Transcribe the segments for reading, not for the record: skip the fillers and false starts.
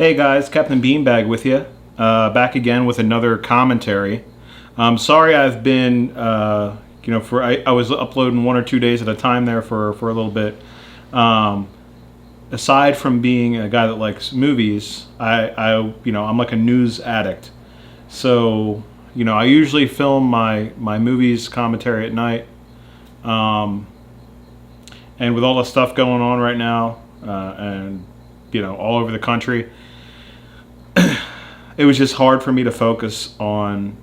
Hey guys, Captain Beanbag with you. Back again with another commentary. Sorry I've been, I was uploading 1 or 2 days at a time there for a little bit. Aside from being a guy that likes movies, I'm like a news addict. So, I usually film my movies commentary at night. And with all the stuff going on right now, and all over the country, it was just hard for me to focus on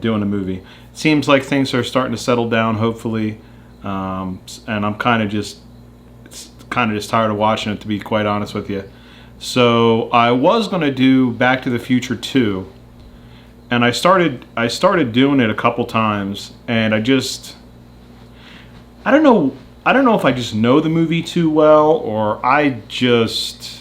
doing a movie. It seems like things are starting to settle down, hopefully, and I'm kind of just tired of watching it, to be quite honest with you. So I was going to do Back to the Future 2, and I started doing it a couple times, and I don't know if I just know the movie too well, or I just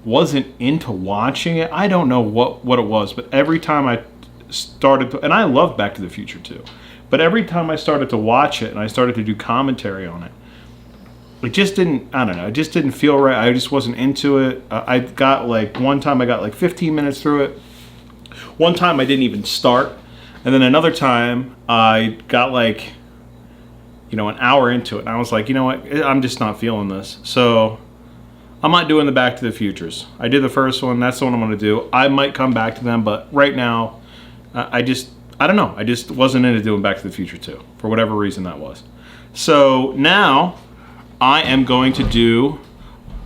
wasn't into watching it. I don't know what it was, but every time I started to, and I love Back to the Future too, but every time I started to watch it and I started to do commentary on it, it just didn't, I don't know, it just didn't feel right. I just wasn't into it. One time I got like 15 minutes through it. One time I didn't even start. And then another time I got an hour into it, and I was like, you know what, I'm just not feeling this. So I'm not doing the Back to the Futures. I did the first one. That's the one I'm going to do. I might come back to them, but right now, I don't know. I just wasn't into doing Back to the Future 2, for whatever reason that was. So now I am going to do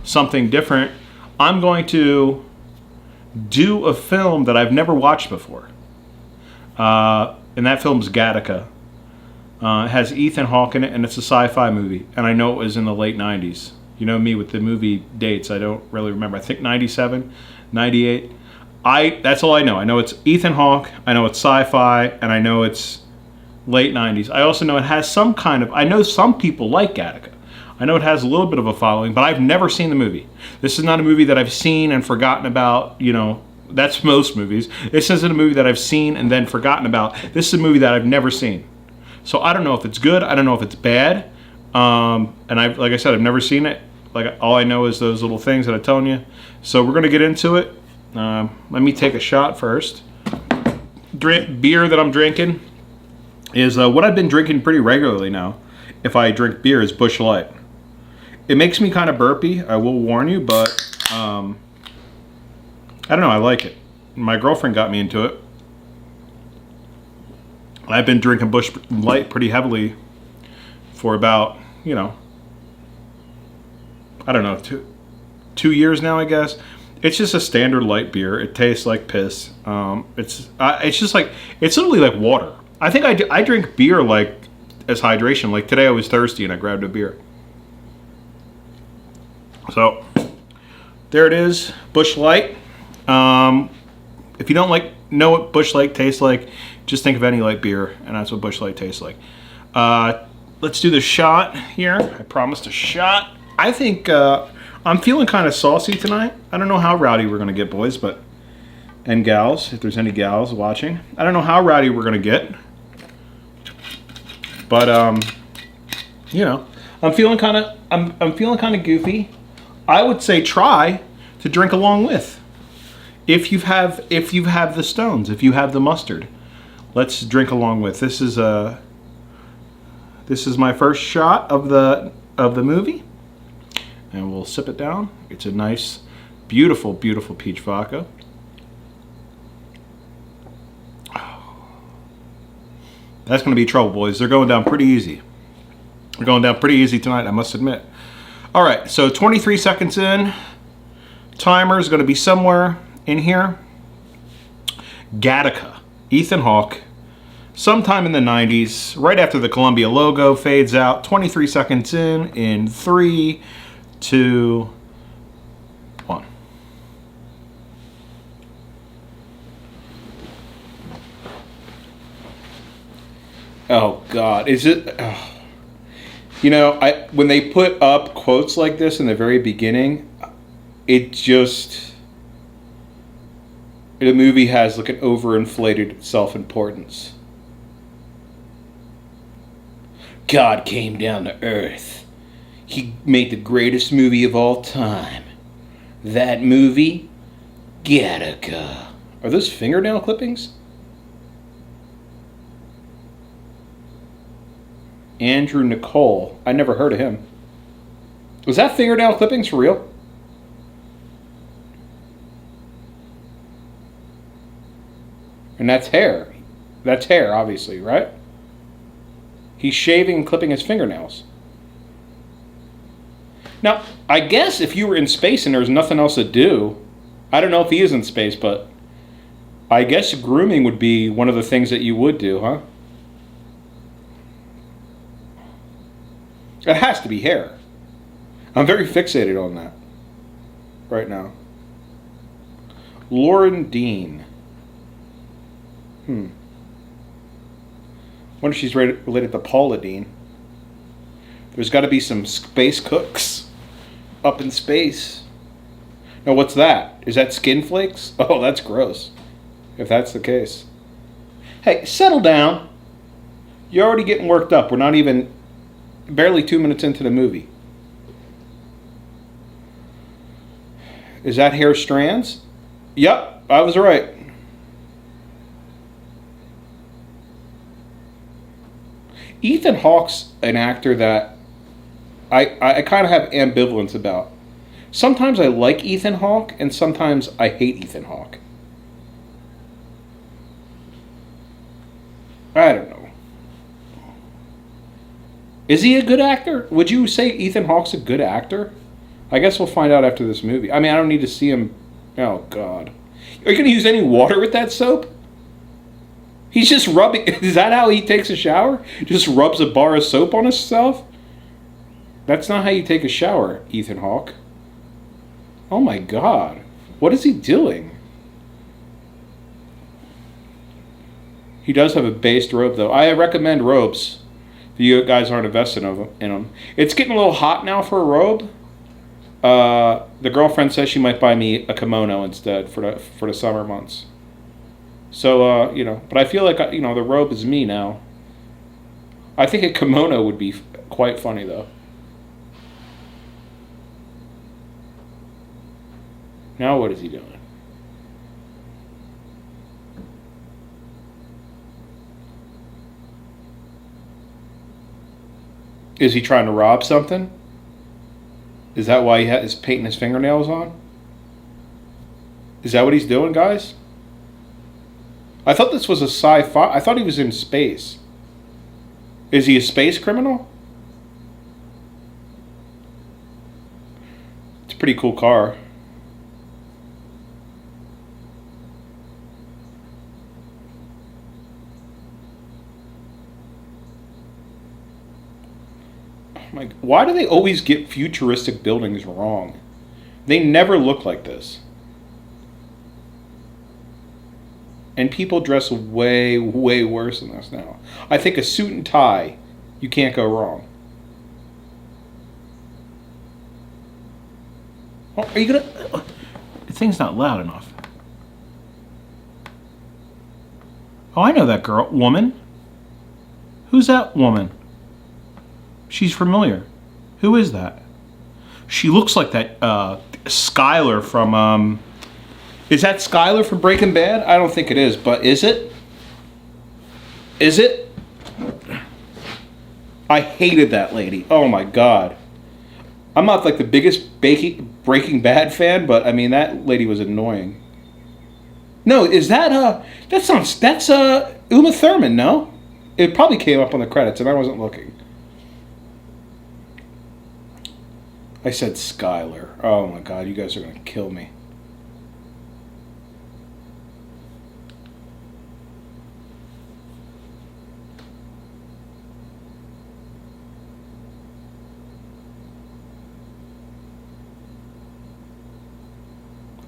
something different. I'm going to do a film that I've never watched before. And that film's Gattaca. It has Ethan Hawke in it, and it's a sci-fi movie. And I know it was in the late 90s. You know me with the movie dates. I don't really remember. I think 97, 98. That's all I know. I know it's Ethan Hawke. I know it's sci-fi, and I know it's late 90s. I also know it has some kind of, I know some people like Gattaca. I know it has a little bit of a following, but I've never seen the movie. This is not a movie that I've seen and forgotten about. That's most movies. This isn't a movie that I've seen and then forgotten about. This is a movie that I've never seen. So I don't know if it's good. I don't know if it's bad. And like I said, I've never seen it. Like, all I know is those little things that I'm telling you. So we're going to get into it. Let me take a shot first. Beer that I'm drinking is what I've been drinking pretty regularly now. If I drink beer, is Busch Light. It makes me kind of burpy, I will warn you, but I don't know, I like it. My girlfriend got me into it. I've been drinking Busch Light pretty heavily for about, I don't know, two years now, I guess. It's just a standard light beer. It tastes like piss. It's just like, it's literally like water. I think I drink beer like as hydration. Like today I was thirsty and I grabbed a beer. So there it is, Busch Light. If you don't know what Busch Light tastes like, just think of any light beer, and that's what Busch Light tastes like. Let's do the shot here. I promised a shot. I think I'm feeling kind of saucy tonight. I don't know how rowdy we're going to get, boys, and gals, if there's any gals watching. I don't know how rowdy we're going to get. But I'm feeling kind of goofy. I would say try to drink along with. If you have the stones, if you have the mustard, let's drink along with. This is my first shot of the movie. And we'll sip it down. It's a nice, beautiful, beautiful peach vodka. That's going to be trouble, boys. They're going down pretty easy. They're going down pretty easy tonight, I must admit. All right, so 23 seconds in. Timer is going to be somewhere in here. Gattaca. Ethan Hawke. Sometime in the 90s, right after the Columbia logo fades out. 23 seconds in 3, 2, 1. Oh God, is it? Oh. When they put up quotes like this in the very beginning, the movie has like an overinflated self-importance. God came down to Earth. He made the greatest movie of all time. That movie Gattaca. Are those fingernail clippings? Andrew Nicole. I never heard of him. Was that fingernail clippings for real? And that's hair. That's hair, obviously, right? He's shaving and clipping his fingernails. Now, I guess if you were in space and there was nothing else to do, I don't know if he is in space, but I guess grooming would be one of the things that you would do, huh? It has to be hair. I'm very fixated on that right now. Lauren Dean. Wonder if she's related to Paula Dean. There's got to be some space cooks up in space. Now, what's that? Is that skin flakes? Oh, that's gross. If that's the case. Hey, settle down. You're already getting worked up. We're not even barely 2 minutes into the movie. Is that hair strands? Yep, I was right. Ethan Hawke's an actor that I kind of have ambivalence about. Sometimes I like Ethan Hawke, and sometimes I hate Ethan Hawke. I don't know. Is he a good actor? Would you say Ethan Hawke's a good actor? I guess we'll find out after this movie. I mean, I don't need to see him. Oh, God. Are you going to use any water with that soap? He's just rubbing. Is that how he takes a shower? Just rubs a bar of soap on himself? That's not how you take a shower, Ethan Hawke. Oh my God. What is he doing? He does have a based robe, though. I recommend robes if you guys aren't invested in them. It's getting a little hot now for a robe. The girlfriend says she might buy me a kimono instead for the summer months. So, but I feel like, the robe is me now. I think a kimono would be quite funny, though. Now what is he doing? Is he trying to rob something? Is that why he's painting his fingernails on? Is that what he's doing, guys? I thought this was a sci-fi. I thought he was in space. Is he a space criminal? It's a pretty cool car. Why do they always get futuristic buildings wrong? They never look like this. And people dress way, way worse than this now. I think a suit and tie, you can't go wrong. Oh, are you gonna... The thing's not loud enough. Oh, I know that girl. Woman? Who's that woman? She's familiar. Who is that? She looks like that Skylar from... Is that Skylar from Breaking Bad? I don't think it is, but is it? Is it? I hated that lady. Oh my God. I'm not like the biggest Breaking Bad fan, but I mean, that lady was annoying. No, is that that's Uma Thurman, no? It probably came up on the credits and I wasn't looking. I said Skylar. Oh my God, you guys are gonna kill me.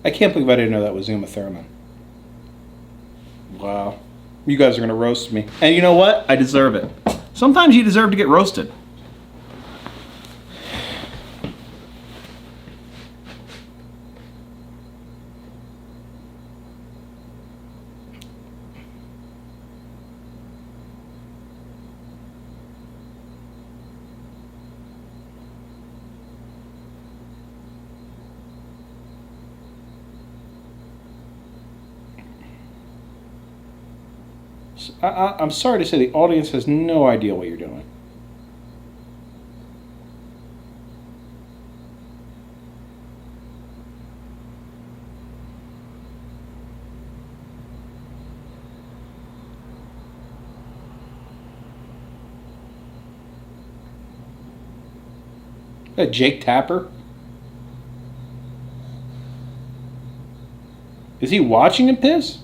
I can't believe I didn't know that was Uma Thurman. Wow. You guys are going to roast me. And you know what? I deserve it. Sometimes you deserve to get roasted. I'm sorry to say the audience has no idea what you're doing. Jake Tapper? Is he watching him piss?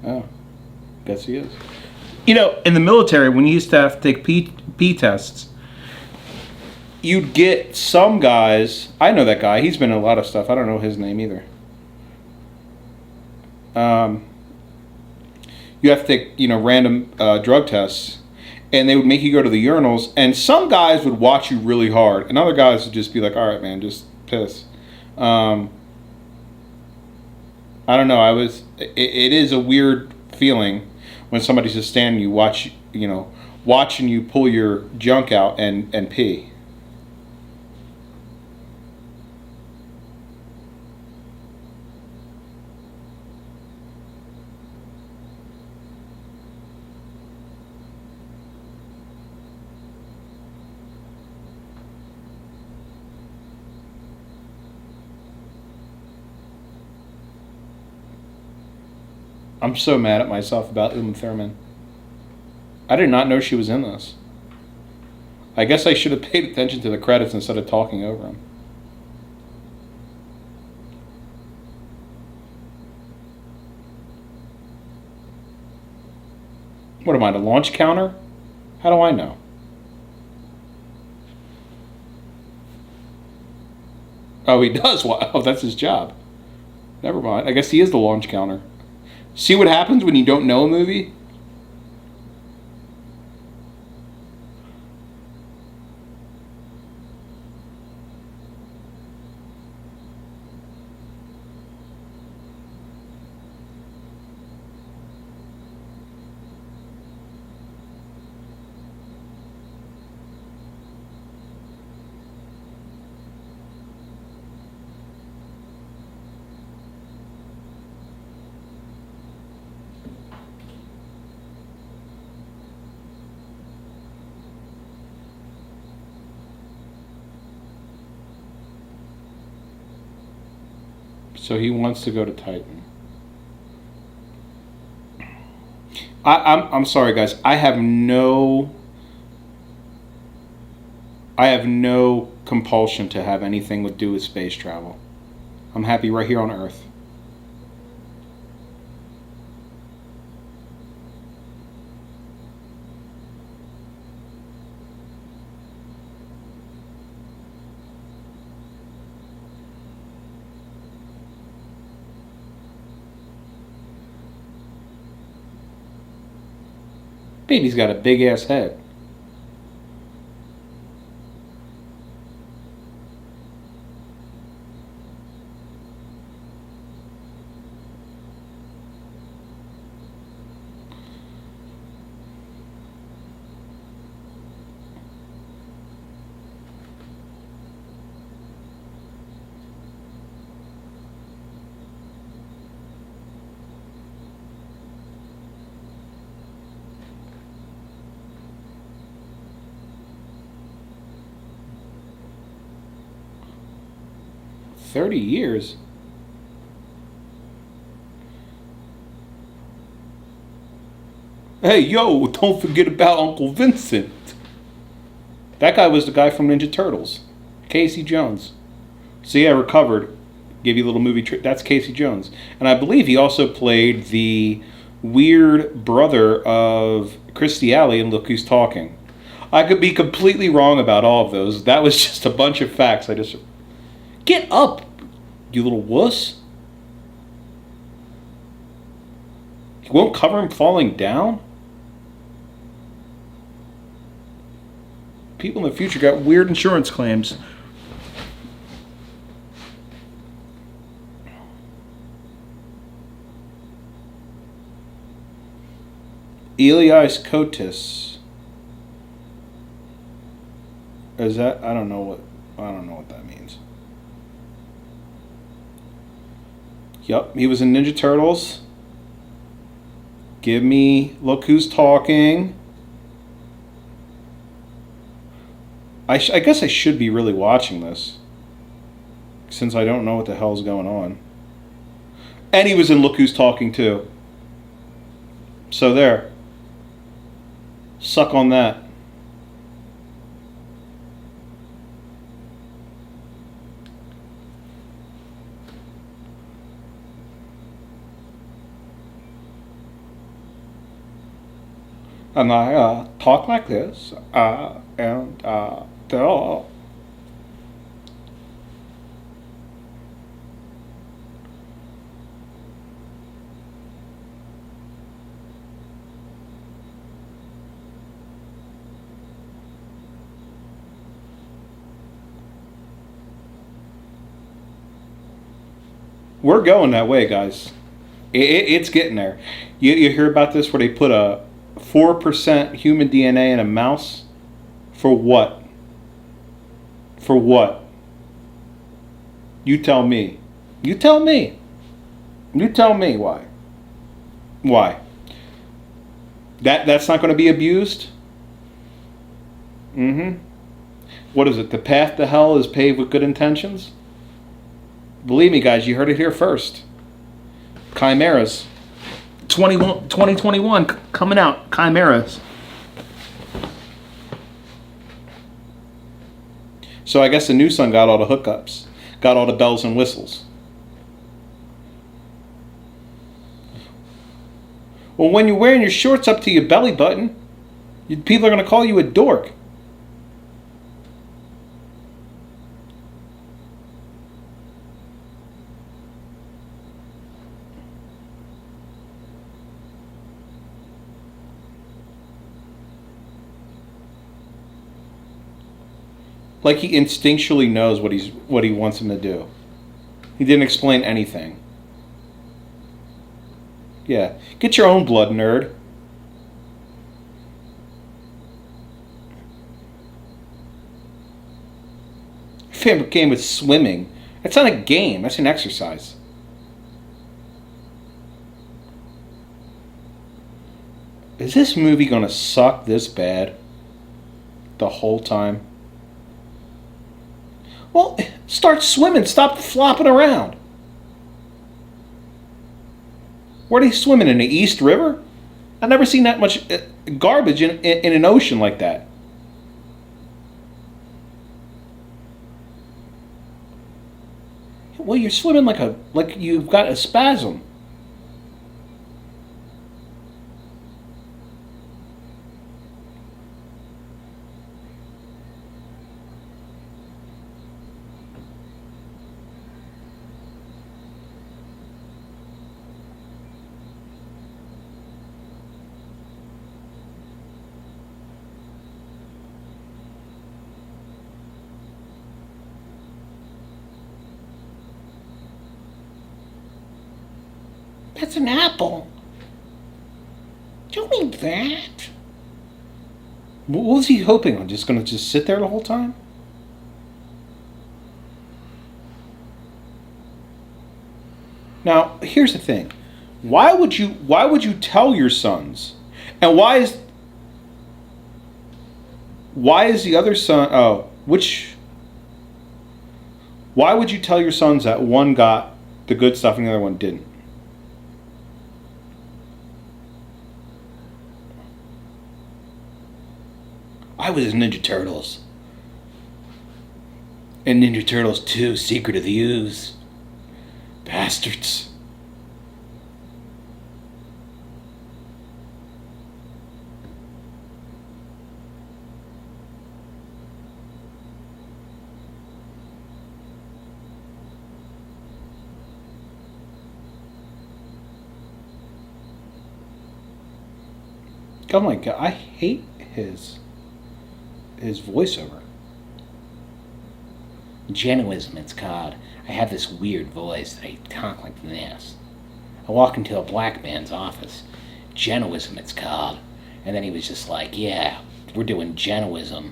Oh, guess he is. You know, in the military, when you used to have to take P tests, you'd get some guys. I know that guy. He's been in a lot of stuff. I don't know his name either. You have to take, random drug tests, and they would make you go to the urinals, and some guys would watch you really hard, and other guys would just be like, all right, man, just piss. I don't know. It is a weird feeling when somebody's just standing you watching you pull your junk out and pee. I'm so mad at myself about Uma Thurman. I did not know she was in this. I guess I should have paid attention to the credits instead of talking over them. What am I, the launch counter? How do I know? Oh, he does? Oh, that's his job. Never mind. I guess he is the launch counter. See what happens when you don't know a movie? So he wants to go to Titan. I'm sorry, guys. I have no compulsion to have anything to do with space travel. I'm happy right here on Earth. Baby's got a big ass head. $30 years? Hey, yo, don't forget about Uncle Vincent. That guy was the guy from Ninja Turtles. Casey Jones. See, I recovered. Give you a little movie trick. That's Casey Jones. And I believe he also played the weird brother of Kirstie Alley in Look Who's Talking. I could be completely wrong about all of those. That was just a bunch of facts. Get up, you little wuss. You won't cover him falling down? People in the future got weird insurance claims. Elias Kotis. Is that? I don't know what that means. Yup, he was in Ninja Turtles. Give me, look who's talking. I guess I should be really watching this, since I don't know what the hell's going on. And he was in Look Who's Talking too. So there. Suck on that. And I talk like this, and they're all. We're going that way, guys. It's getting there. You hear about this where they put a 4% human DNA in a mouse? For what? For what? You tell me. You tell me. You tell me why. Why? That's not going to be abused? Mm-hmm. What is it? The path to hell is paved with good intentions? Believe me, guys, you heard it here first. Chimeras. 2021 coming out. Chimeras. So I guess the new son got all the hookups. Got all the bells and whistles. Well, when you're wearing your shorts up to your belly button, people are going to call you a dork. Like he instinctually knows what he wants him to do. He didn't explain anything. Yeah. Get your own blood, nerd. Favorite game with swimming. That's not a game. That's an exercise. Is this movie gonna suck this bad? The whole time? Well, start swimming. Stop flopping around. Where are they swimming? In the East River? I've never seen that much garbage in an ocean like that. Well, you're swimming like you've got a spasm. That's an apple. Don't eat that. What was he hoping on? Just gonna sit there the whole time? Now, here's the thing. Why would you tell your sons? And why is the other son why would you tell your sons that one got the good stuff and the other one didn't? I was Ninja Turtles. And Ninja Turtles 2, Secret of the Ooze. Bastards. Oh my god, I hate his voiceover. Genuism, it's called. I have this weird voice that I talk like this. I walk into a black man's office. Genuism, it's called. And then he was just like, yeah, we're doing Genuism.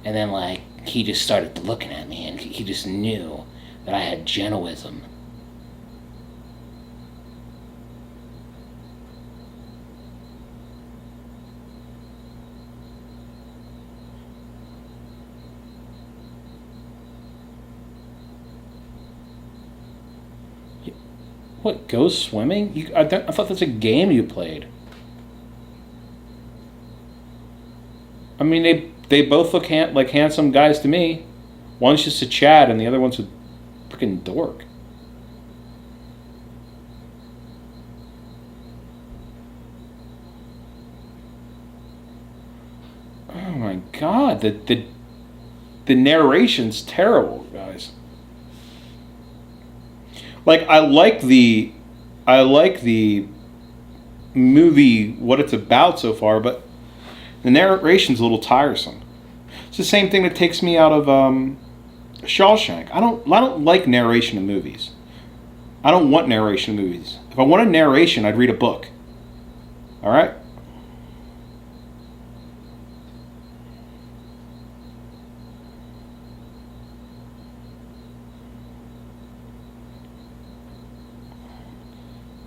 And then, he just started looking at me, and he just knew that I had Genuism. What, go swimming? I thought that's a game you played. I mean, they both look like handsome guys to me. One's just a Chad, and the other one's a freaking dork. Oh my god, the narration's terrible, guys. Like I like the movie, what it's about so far, but the narration's a little tiresome. It's the same thing that takes me out of Shawshank. I don't like narration in movies. I don't want narration in movies. If I wanted narration, I'd read a book. All right?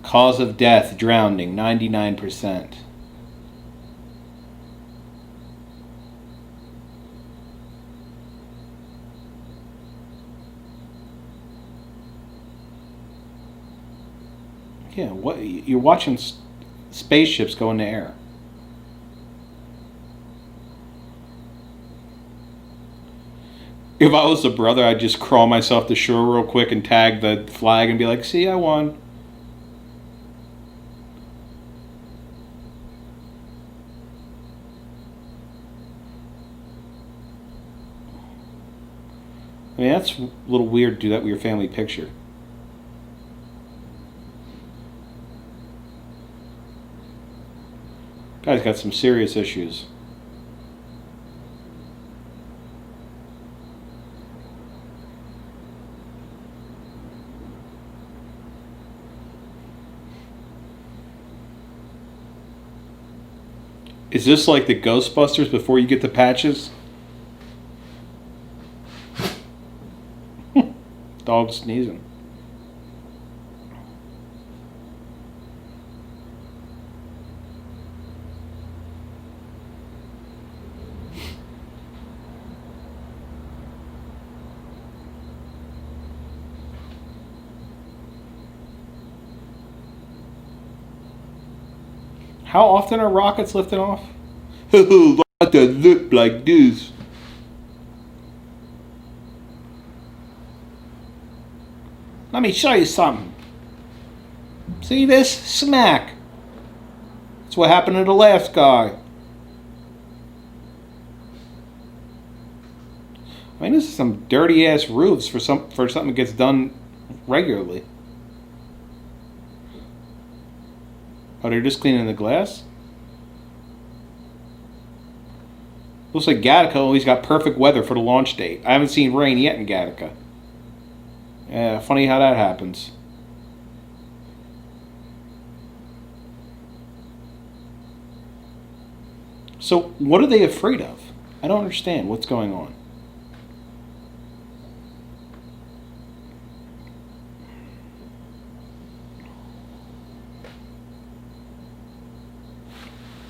Cause of death, drowning, 99%. Yeah, what you're watching spaceships go in the air. If I was a brother, I'd just crawl myself to shore real quick and tag the flag and be like, "See, I won." I mean, that's a little weird to do that with your family picture. Guy's got some serious issues. Is this like the Ghostbusters before you get the patches? Dog sneezing. How often are rockets lifting off? Why does it look like this? Let me show you something. See this? Smack. That's what happened to the last guy. I mean, this is some dirty ass roofs for something that gets done regularly. Oh, they're just cleaning the glass? Looks like Gattaca always got perfect weather for the launch date. I haven't seen rain yet in Gattaca. Yeah, funny how that happens. So, what are they afraid of? I don't understand what's going on.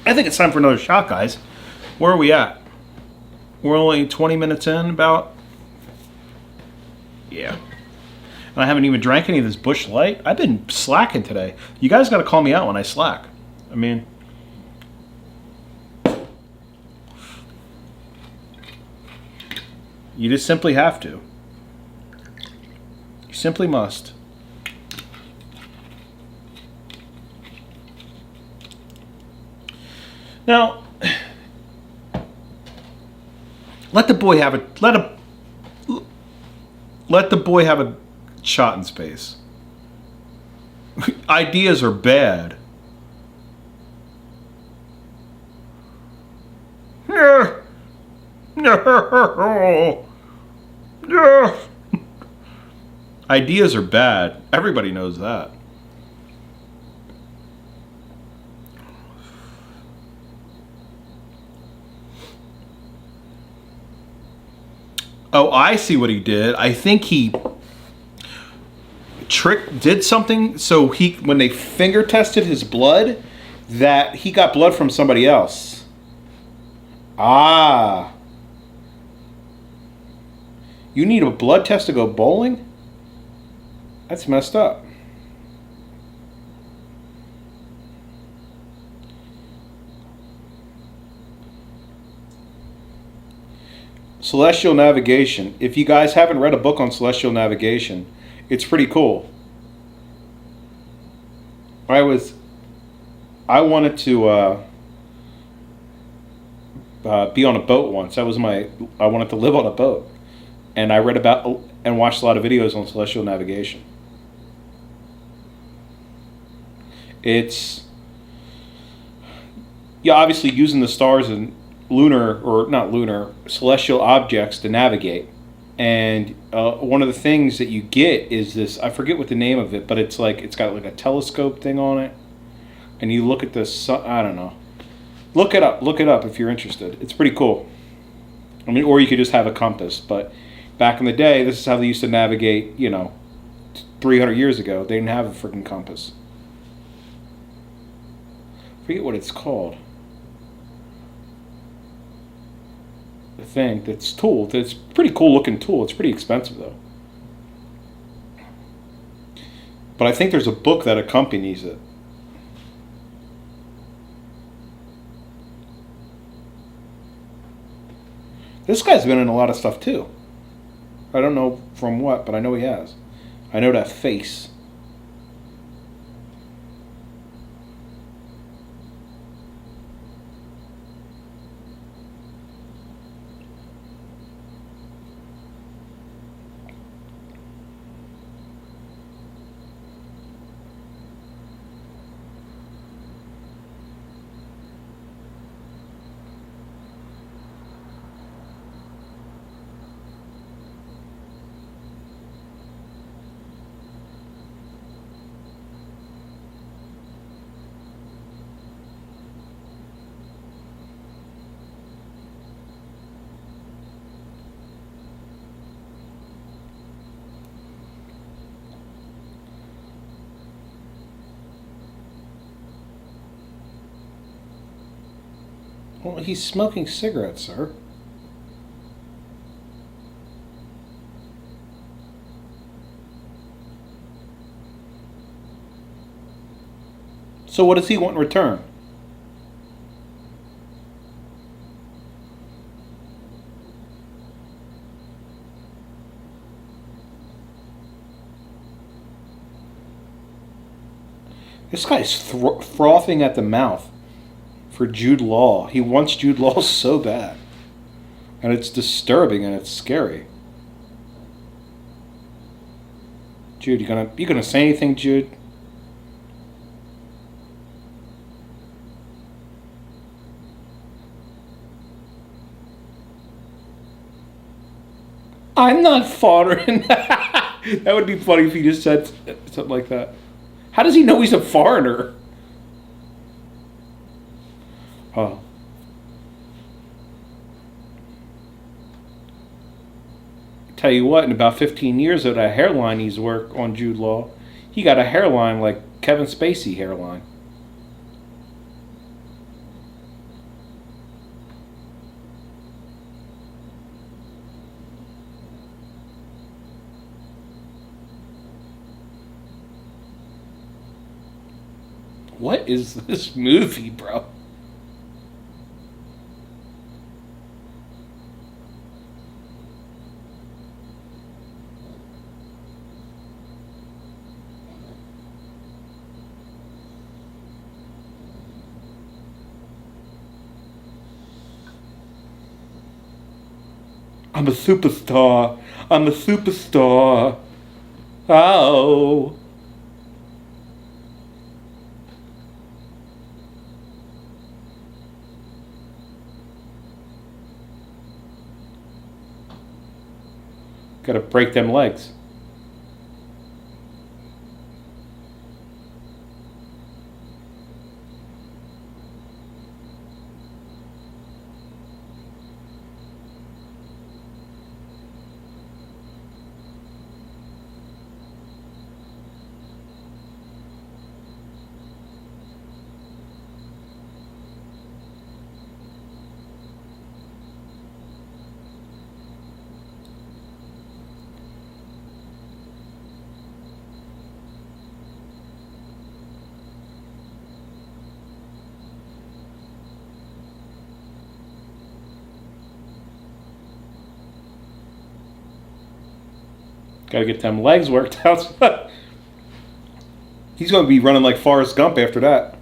I think it's time for another shot, guys. Where are we at? We're only 20 minutes in, about. Yeah. And I haven't even drank any of this Busch Light. I've been slacking today. You guys got to call me out when I slack. I mean, you just simply have to. You simply must. Now, let the boy have a shot in space. Ideas are bad. No. Ideas are bad. Everybody knows that. Oh, I see what he did. I think he did something so when they finger tested his blood, that he got blood from somebody else. Ah. You need a blood test to go bowling? That's messed up. Celestial navigation. If you guys haven't read a book on celestial navigation, it's pretty cool. I was I wanted to be on a boat once. That was my I wanted to live on a boat, and I read about and watched a lot of videos on celestial navigation. It's yeah, obviously using the stars and lunar or not lunar celestial objects to navigate. And one of the things that you get is this. I forget what the name of it, but it's like it's got like a telescope thing on it, and you look at the sun. I don't know. Look it up. Look it up if you're interested. It's pretty cool. I mean, or you could just have a compass. But back in the day, this is how they used to navigate. 300 years ago, they didn't have a freaking compass. I forget what it's called. The thing that's tool. It's a pretty cool looking tool. It's pretty expensive though. But I think there's a book that accompanies it. This guy's been in a lot of stuff too. I don't know from what, but I know he has. I know that face. Well, he's smoking cigarettes, sir. So what does he want in return? This guy's frothing at the mouth for Jude Law. He wants Jude Law so bad. And it's disturbing and it's scary. Jude, you gonna say anything, Jude? I'm not foreign. That would be funny if he just said something like that. How does he know he's a foreigner? Oh. Tell you what, in about 15 years of that hairline he's worked on Jude Law, he got a hairline like Kevin Spacey hairline. What is this movie, bro? I'm a superstar. I'm a superstar. Oh. Gotta break them legs. Gotta get them legs worked out. He's going to be running like Forrest Gump after that.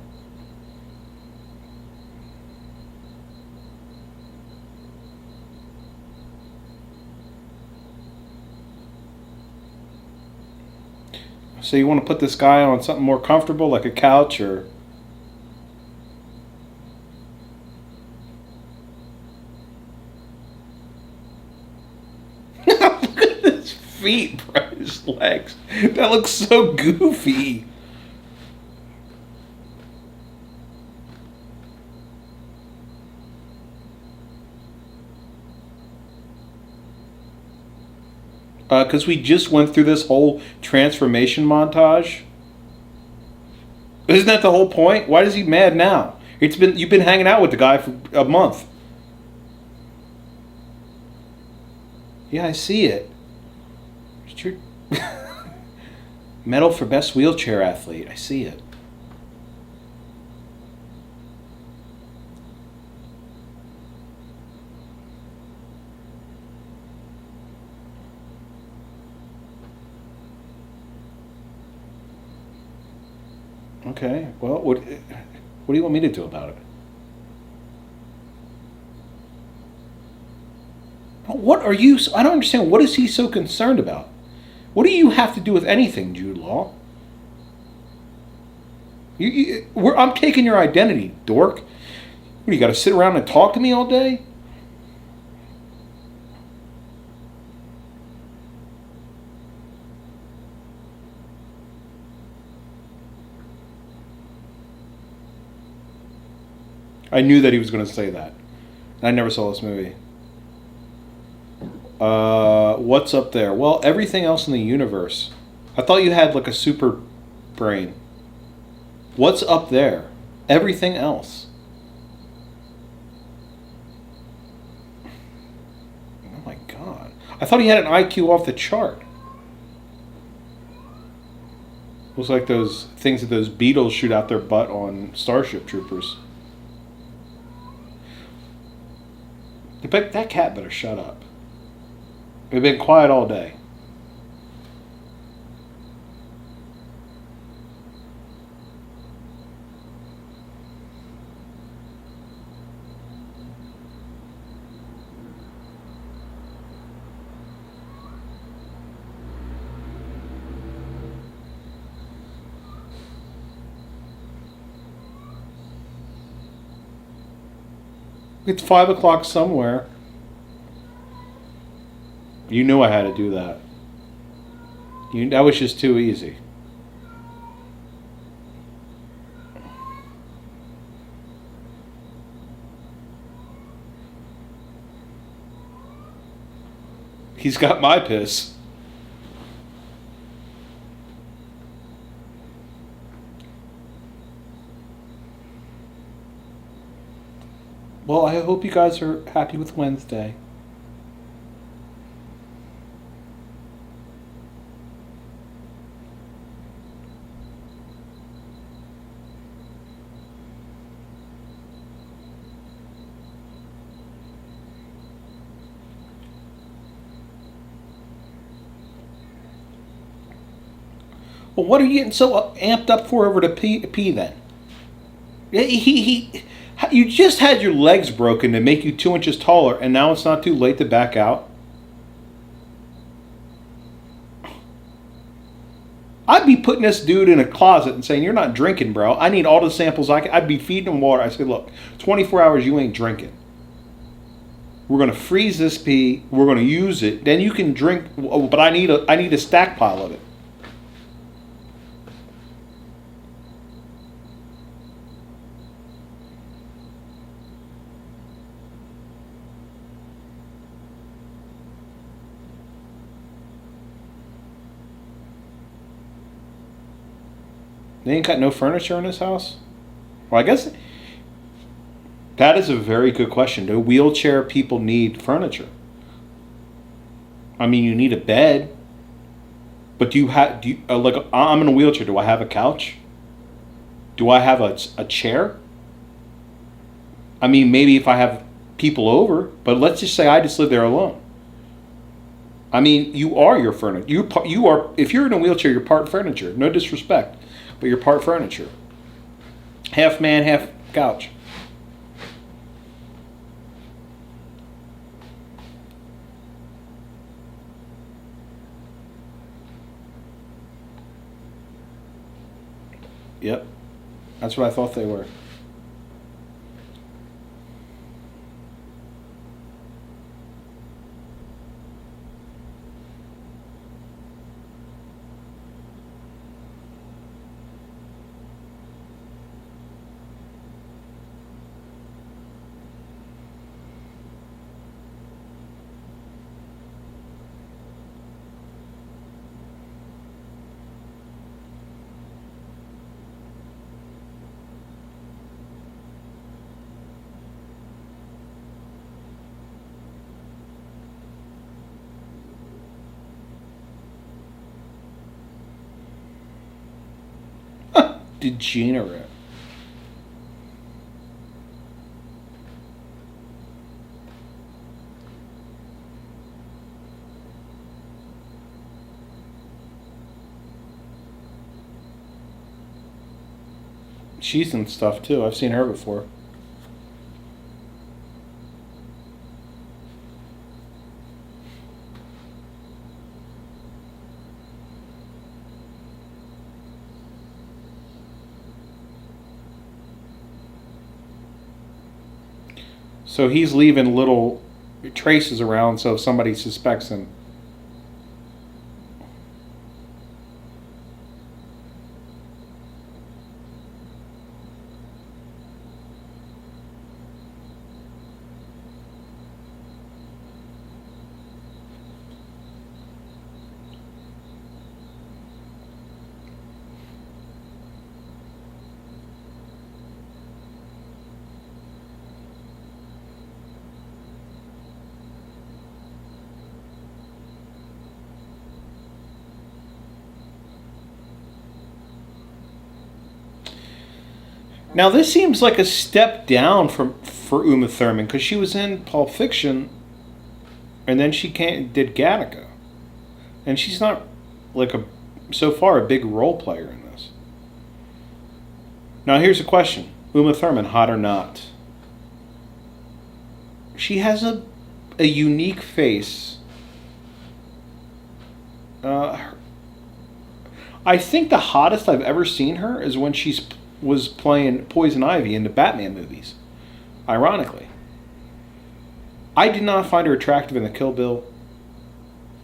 So you want to put this guy on something more comfortable, like a couch or... Look at his feet, bro. His legs. That looks so goofy. Because we just went through this whole transformation montage. Isn't that the whole point? Why is he mad now? You've been hanging out with the guy for a month. Yeah, I see it. It's your medal for best wheelchair athlete. I see it. Okay, well, what do you want me to do about it? What are you... I don't understand. What is he so concerned about? What do you have to do with anything, Jude Law? I'm taking your identity, dork. What, you got to sit around and talk to me all day? I knew that he was going to say that. I never saw this movie. What's up there? Well, everything else in the universe. I thought you had like a super brain. What's up there? Everything else. Oh my god. I thought he had an IQ off the chart. Looks like those things that those beetles shoot out their butt on Starship Troopers. But that cat better shut up. We've been quiet all day. It's 5 o'clock somewhere. You knew I had to do that. That was just too easy. He's got my piss. Well, I hope you guys are happy with Wednesday. Well, what are you getting so amped up for over to pee then? You just had your legs broken to make you 2 inches taller, and now it's not too late to back out? I'd be putting this dude in a closet and saying, you're not drinking, bro. I need all the samples I'd be feeding him water. I said, look, 24 hours you ain't drinking. We're going to freeze this pee. We're going to use it. Then you can drink, but I need a stack pile of it. They ain't got no furniture in his house? Well, I guess that is a very good question. Do wheelchair people need furniture? I mean, you need a bed. But like, I'm in a wheelchair. Do I have a couch? Do I have a chair? I mean, maybe if I have people over, but let's just say I just live there alone. I mean, you are your furniture. You are, if you're in a wheelchair, you're part furniture. No disrespect, but you're part furniture. Half man, half couch. Yep. That's what I thought they were. Degenerate. She's in stuff too. I've seen her before. So he's leaving little traces around so if somebody suspects him. Now this seems like a step down for Uma Thurman because she was in Pulp Fiction, and then she did Gattaca, and she's not like so far a big role player in this. Now here's a question: Uma Thurman, hot or not? She has a unique face. I think the hottest I've ever seen her is when was playing Poison Ivy in the Batman movies. Ironically, I did not find her attractive in the Kill Bill.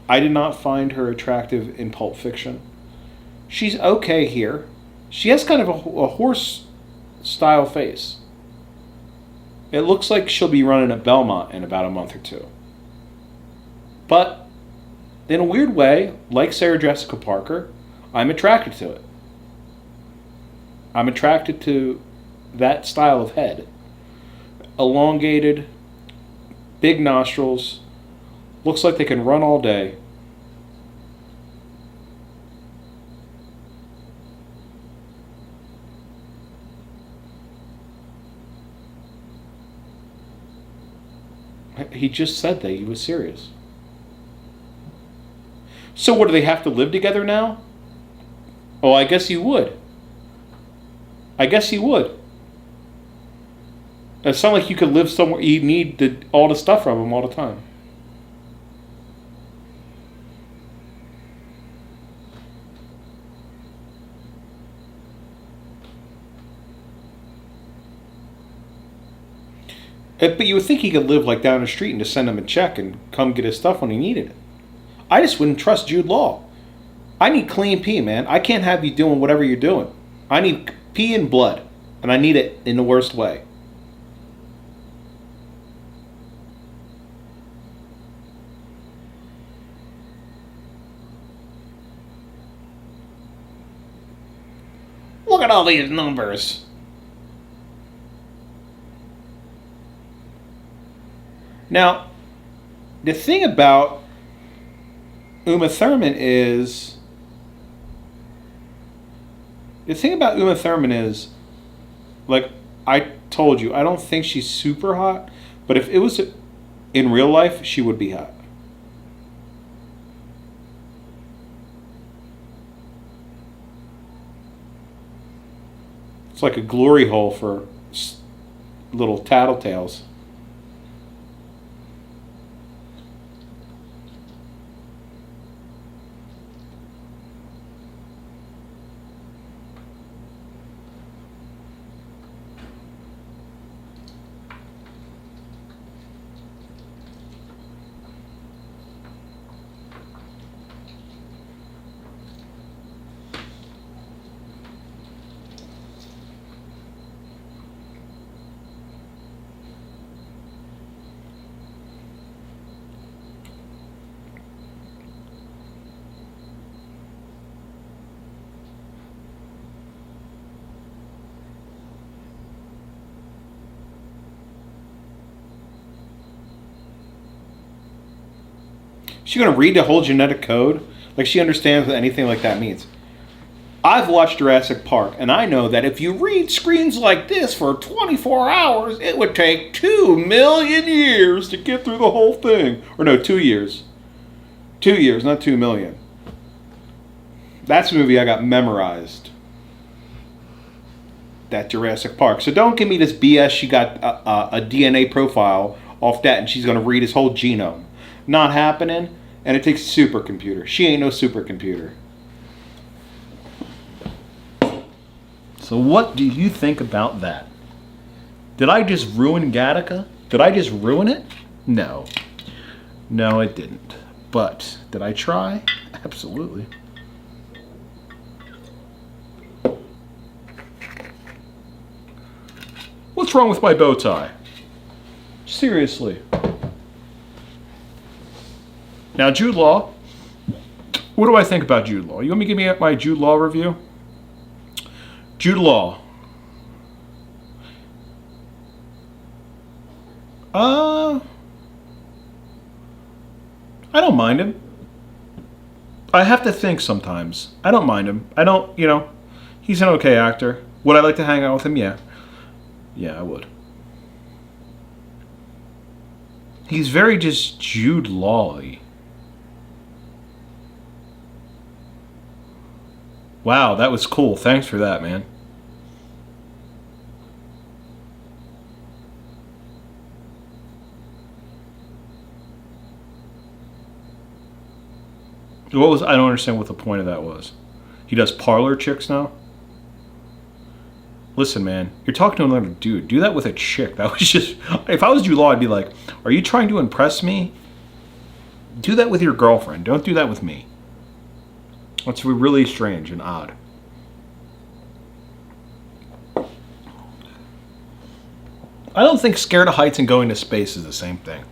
I did not find her attractive in Pulp Fiction. She's okay here. She has kind of a horse style face. It looks like she'll be running at Belmont in about a month or two. But in a weird way, like Sarah Jessica Parker, I'm attracted to it. I'm attracted to that style of head. Elongated, big nostrils, looks like they can run all day. He just said that he was serious. So what, do they have to live together now? Oh, I guess you would. I guess you would. It's not like you could live somewhere you need all the stuff from him all the time. But you would think he could live like down the street and just send him a check and come get his stuff when he needed it. I just wouldn't trust Jude Law. I need clean pee, man. I can't have you doing whatever you're doing. I need pee and blood, and I need it in the worst way. Look at all these numbers. Now, the thing about Uma Thurman is, like I told you, I don't think she's super hot, but if it was in real life, she would be hot. It's like a glory hole for little tattletales. She going to read the whole genetic code? Like she understands what anything like that means. I've watched Jurassic Park, and I know that if you read screens like this for 24 hours, it would take 2 million years to get through the whole thing. Or no, 2 years. 2 years, not 2 million. That's the movie I got memorized. That Jurassic Park. So don't give me this BS she got a DNA profile off that and she's going to read his whole genome. Not happening, and it takes a supercomputer. She ain't no supercomputer. So what do you think about that? Did I just ruin Gattaca? Did I just ruin it? No. No, it didn't. But did I try? Absolutely. What's wrong with my bow tie? Seriously. Now, Jude Law. What do I think about Jude Law? You want me to give me my Jude Law review? Jude Law. I don't mind him. I have to think sometimes. I don't mind him. I don't, he's an okay actor. Would I like to hang out with him? Yeah. Yeah, I would. He's very just Jude Law-y. Wow, that was cool. Thanks for that, man. I don't understand what the point of that was. He does parlor chicks now? Listen, man, you're talking to another dude. Do that with a chick. That was just... If I was Jude Law, I'd be like, are you trying to impress me? Do that with your girlfriend. Don't do that with me. That's really strange and odd. I don't think scared of heights and going to space is the same thing.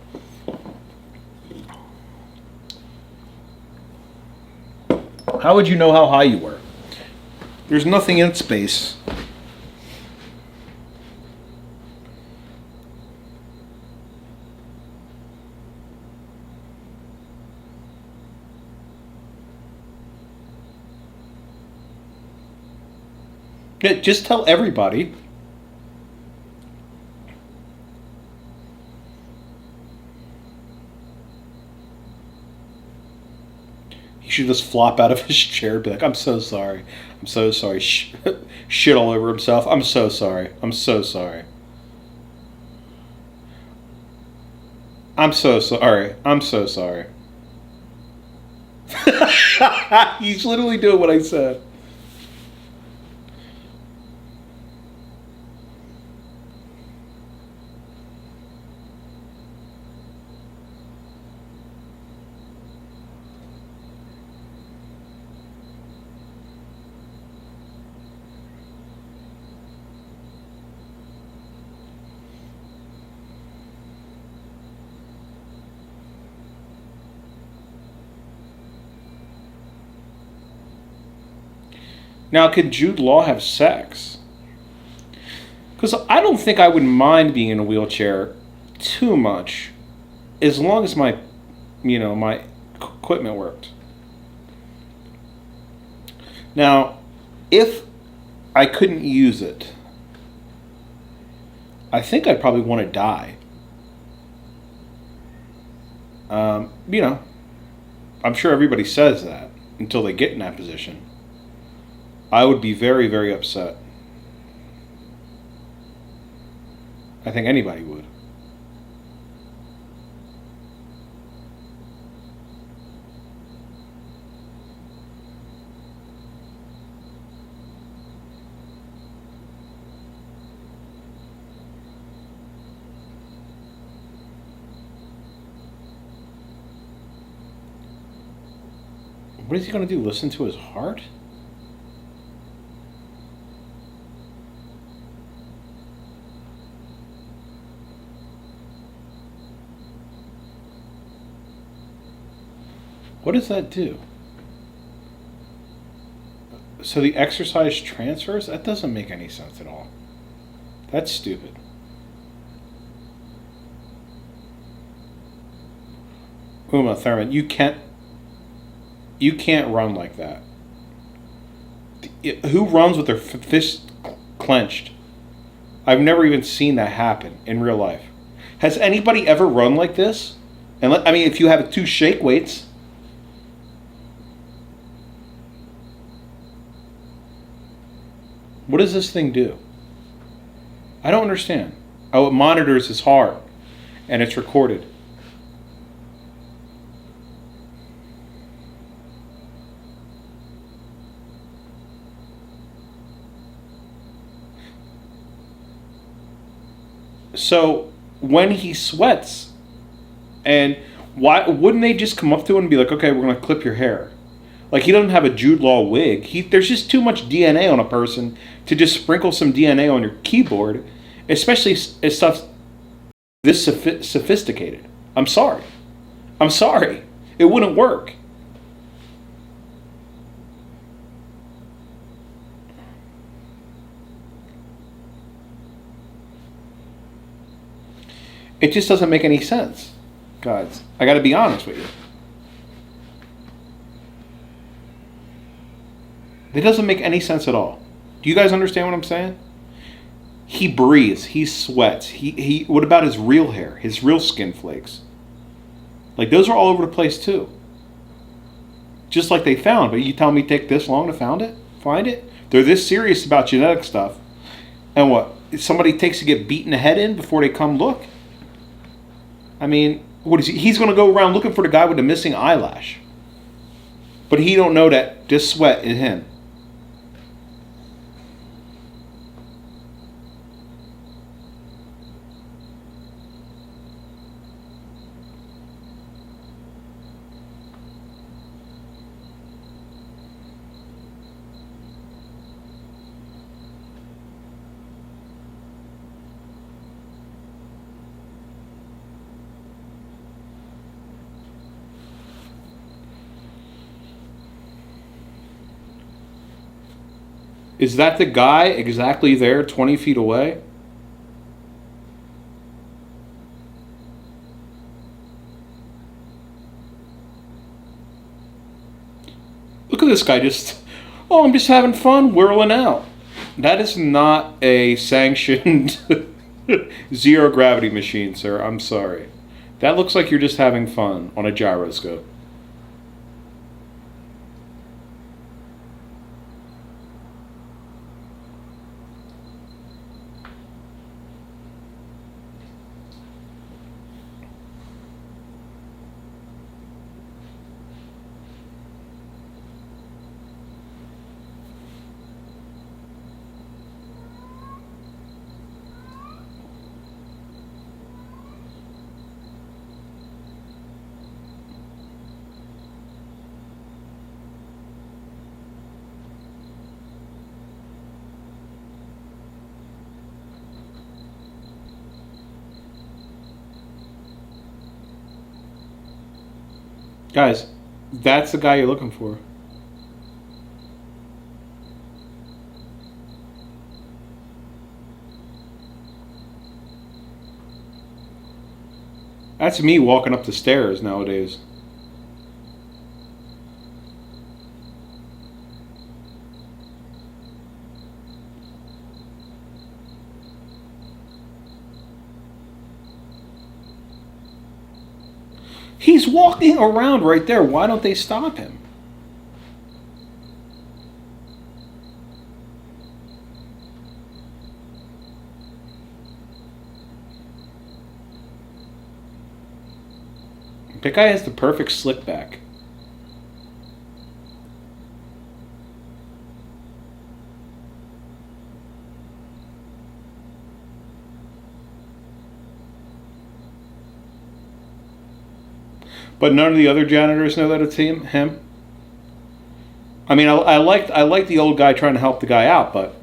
How would you know how high you were? There's nothing in space. Just tell everybody. He should just flop out of his chair and be like, I'm so sorry. I'm so sorry. Shit all over himself. I'm so sorry. I'm so sorry. I'm so sorry. I'm so sorry. He's literally doing what I said. Now, could Jude Law have sex? Because I don't think I would mind being in a wheelchair too much, as long as my equipment worked. Now, if I couldn't use it, I think I'd probably want to die. I'm sure everybody says that until they get in that position. I would be very, very upset. I think anybody would. What is he going to do? Listen to his heart? What does that do? So the exercise transfers? That doesn't make any sense at all. That's stupid. Uma Thurman, you can't run like that. Who runs with their fists clenched? I've never even seen that happen in real life. Has anybody ever run like this? And I mean, if you have two shake weights. What does this thing do? I don't understand. Oh, it monitors his heart, and it's recorded. So when he sweats, and why wouldn't they just come up to him and be like, "Okay, we're going to clip your hair"? Like, he doesn't have a Jude Law wig. There's just too much DNA on a person to just sprinkle some DNA on your keyboard, especially as stuff this sophisticated. I'm sorry. It wouldn't work. It just doesn't make any sense, guys. I got to be honest with you. It doesn't make any sense at all. Do you guys understand what I'm saying? He breathes. He sweats. He. What about his real hair? His real skin flakes? Like, those are all over the place too. Just like they found. But you tell me it take this long to find it? They're this serious about genetic stuff. And what? Somebody takes to get beaten the head in before they come look? I mean, what is he? He's going to go around looking for the guy with the missing eyelash. But he don't know that this sweat is him. Is that the guy exactly there, 20 feet away? Look at this guy I'm just having fun whirling out. That is not a sanctioned zero gravity machine, sir. I'm sorry. That looks like you're just having fun on a gyroscope. Guys, that's the guy you're looking for. That's me walking up the stairs nowadays. He's walking around right there. Why don't they stop him? That guy has the perfect slick back. But none of the other janitors know that it's him. I mean, I liked the old guy trying to help the guy out, but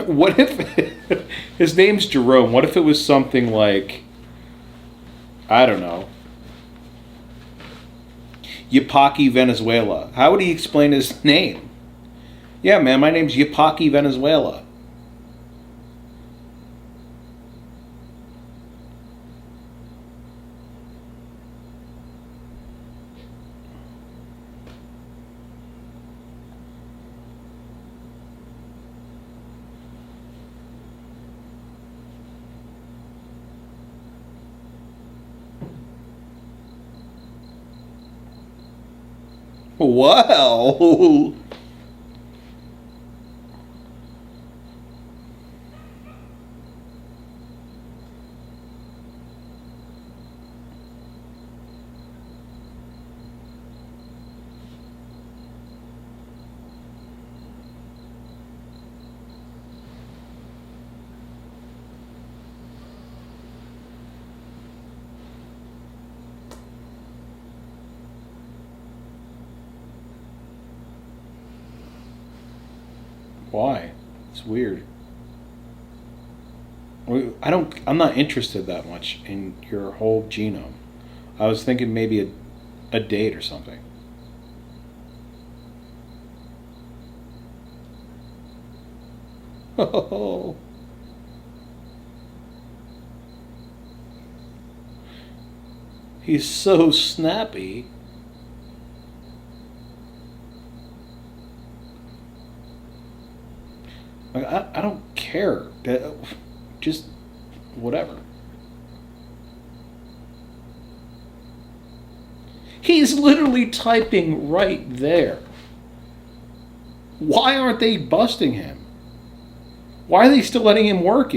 what if his name's Jerome? What if it was something like, I don't know, Yapaki Venezuela? How would he explain his name? Yeah, man, my name's Yapaki Venezuela. Wow. Why? It's weird. I'm not interested that much in your whole genome. I was thinking maybe a date or something. Oh. He's so snappy. Like, I don't care. Just whatever. He's literally typing right there. Why aren't they busting him? Why are they still letting him work?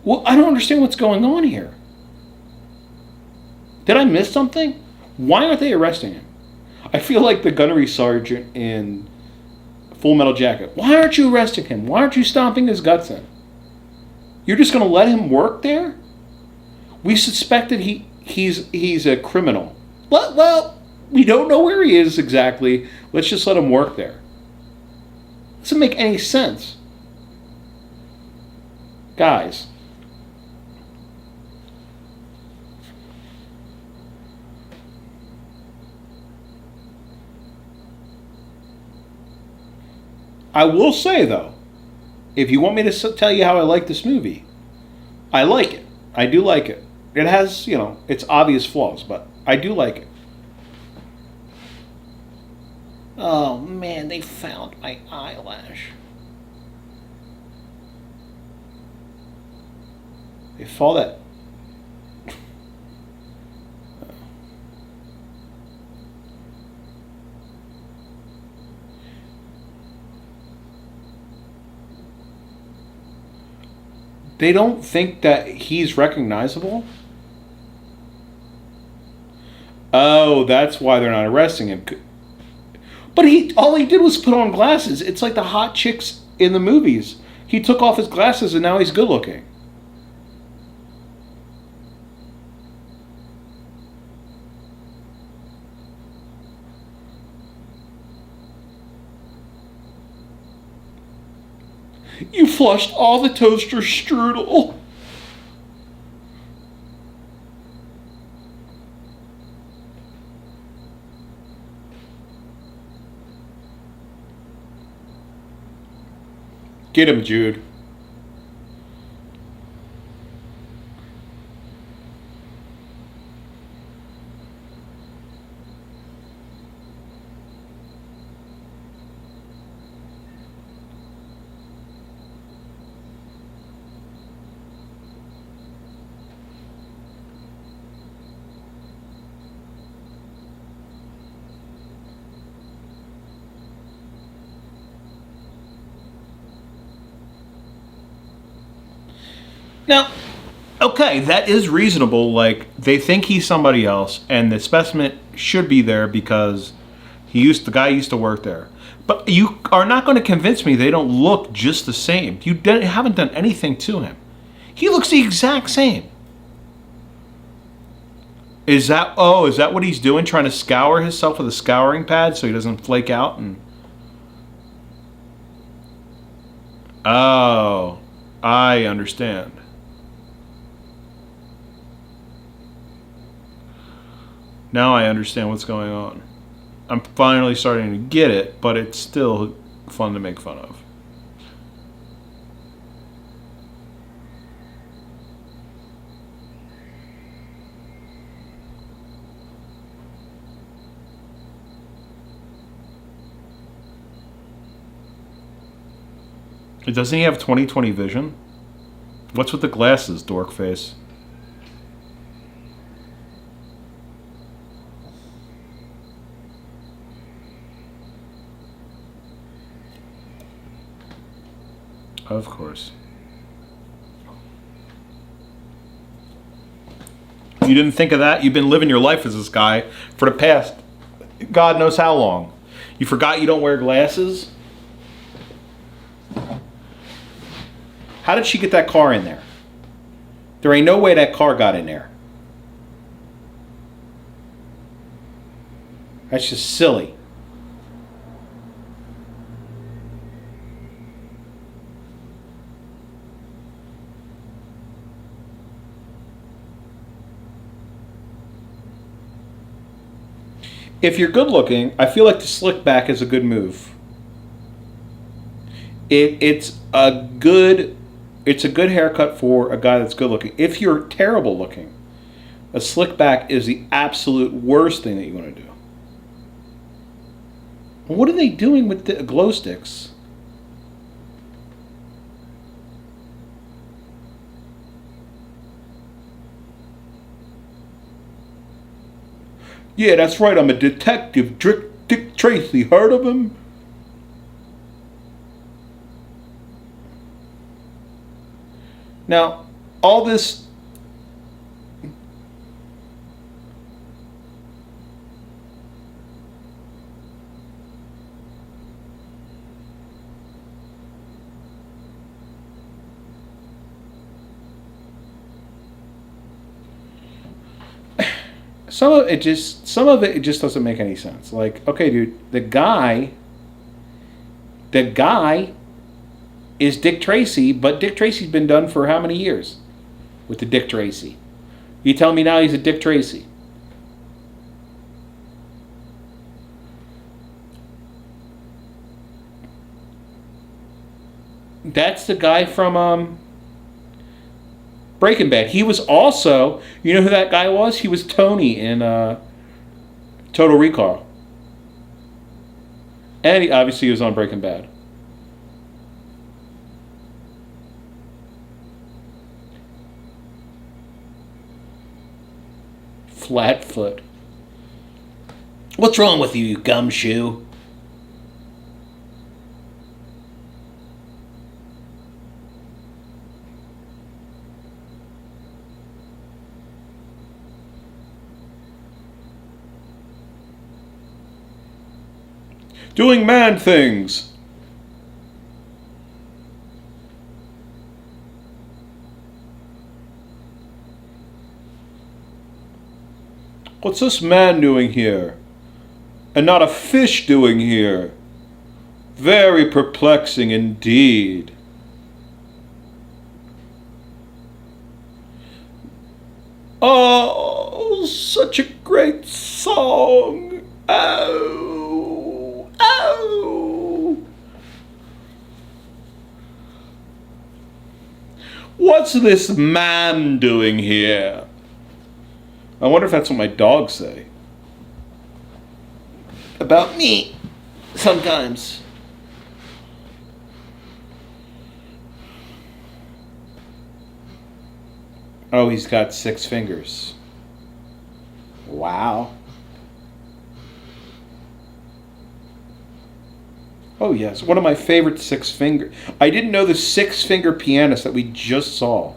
Well, I don't understand what's going on here. Did I miss something? Why aren't they arresting him? I feel like the gunnery sergeant in Full Metal Jacket. Why aren't you arresting him? Why aren't you stomping his guts in? You're just going to let him work there? We suspect that he's a criminal. Well, we don't know where he is exactly. Let's just let him work there. Doesn't make any sense. Guys. I will say, though, if you want me to tell you how I like this movie, I like it. I do like it. It has, its obvious flaws, but I do like it. Oh, man, they found my eyelash. They fall that... They don't think that he's recognizable? Oh, that's why they're not arresting him. But all he did was put on glasses. It's like the hot chicks in the movies. He took off his glasses and now he's good looking. You flushed all the toaster strudel. Get him, Jude. Now, okay, that is reasonable. Like, they think he's somebody else, and the specimen should be there because the guy used to work there. But you are not going to convince me they don't look just the same. You haven't done anything to him. He looks the exact same. Is that what he's doing? Trying to scour himself with a scouring pad so he doesn't flake out? Oh, I understand. Now I understand what's going on. I'm finally starting to get it, but it's still fun to make fun of. Doesn't he have 20/20 vision? What's with the glasses, dork face? Of course. You didn't think of that? You've been living your life as this guy for the past God knows how long. You forgot you don't wear glasses? How did she get that car in there? There ain't no way that car got in there. That's just silly. If you're good looking, I feel like the slick back is a good move. It's a good haircut for a guy that's good looking. If you're terrible looking, a slick back is the absolute worst thing that you want to do. What are they doing with the glow sticks? Yeah, that's right. I'm a detective. Dick Tracy. Heard of him? Now, all this... Some of it just doesn't make any sense. Like, okay, dude, the guy is Dick Tracy, but Dick Tracy's been done for how many years with the Dick Tracy? You tell me now he's a Dick Tracy. That's the guy from Breaking Bad. He was also, you know who that guy was? He was Tony in Total Recall. And he was on Breaking Bad. Flatfoot. What's wrong with you, you gumshoe? Doing man things. What's this man doing here? And not a fish doing here? Very perplexing indeed. Oh, such a great song. Oh, oh. What's this man doing here? I wonder if that's what my dogs say about me sometimes. Oh, he's got 6 fingers. Wow. Oh, yes. One of my favorite 6 finger. I didn't know the 6-finger pianist that we just saw.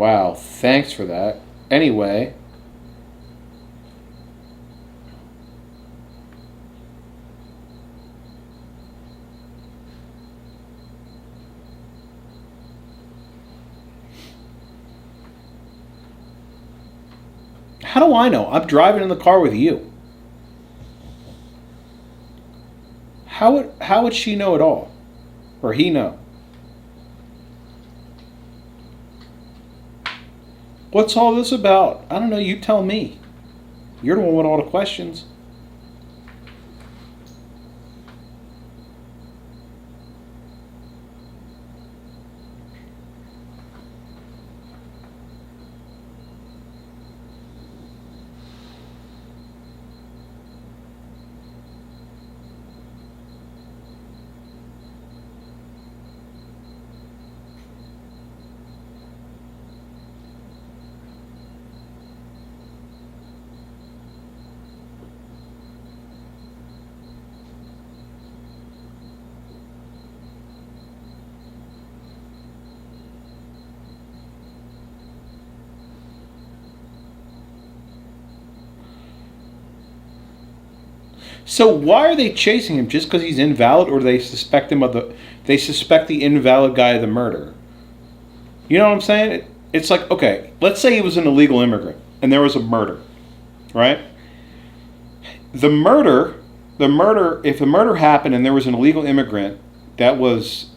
Wow, thanks for that. Anyway, how do I know? I'm driving in the car with you. How would she know at all? Or he know? What's all this about? I don't know, you tell me. You're the one with all the questions. So why are they chasing him? Just because he's invalid, or they suspect him of the? They suspect the invalid guy of the murder. You know what I'm saying? It's like, okay, let's say he was an illegal immigrant and there was a murder, right? The murder, if the murder happened and there was an illegal immigrant that was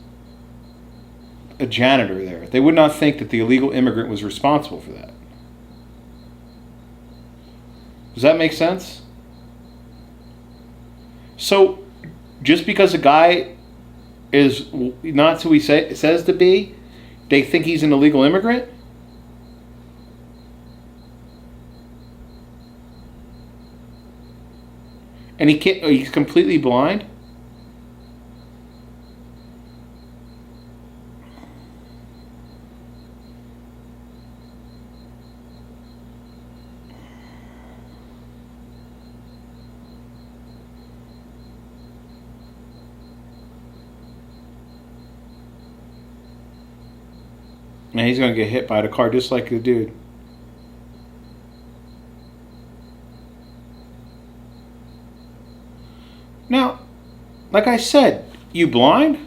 a janitor there, they would not think that the illegal immigrant was responsible for that. Does that make sense? So, just because a guy is not who he says to be, they think he's an illegal immigrant? And he's completely blind? And he's going to get hit by the car just like the dude. Now, like I said, you blind?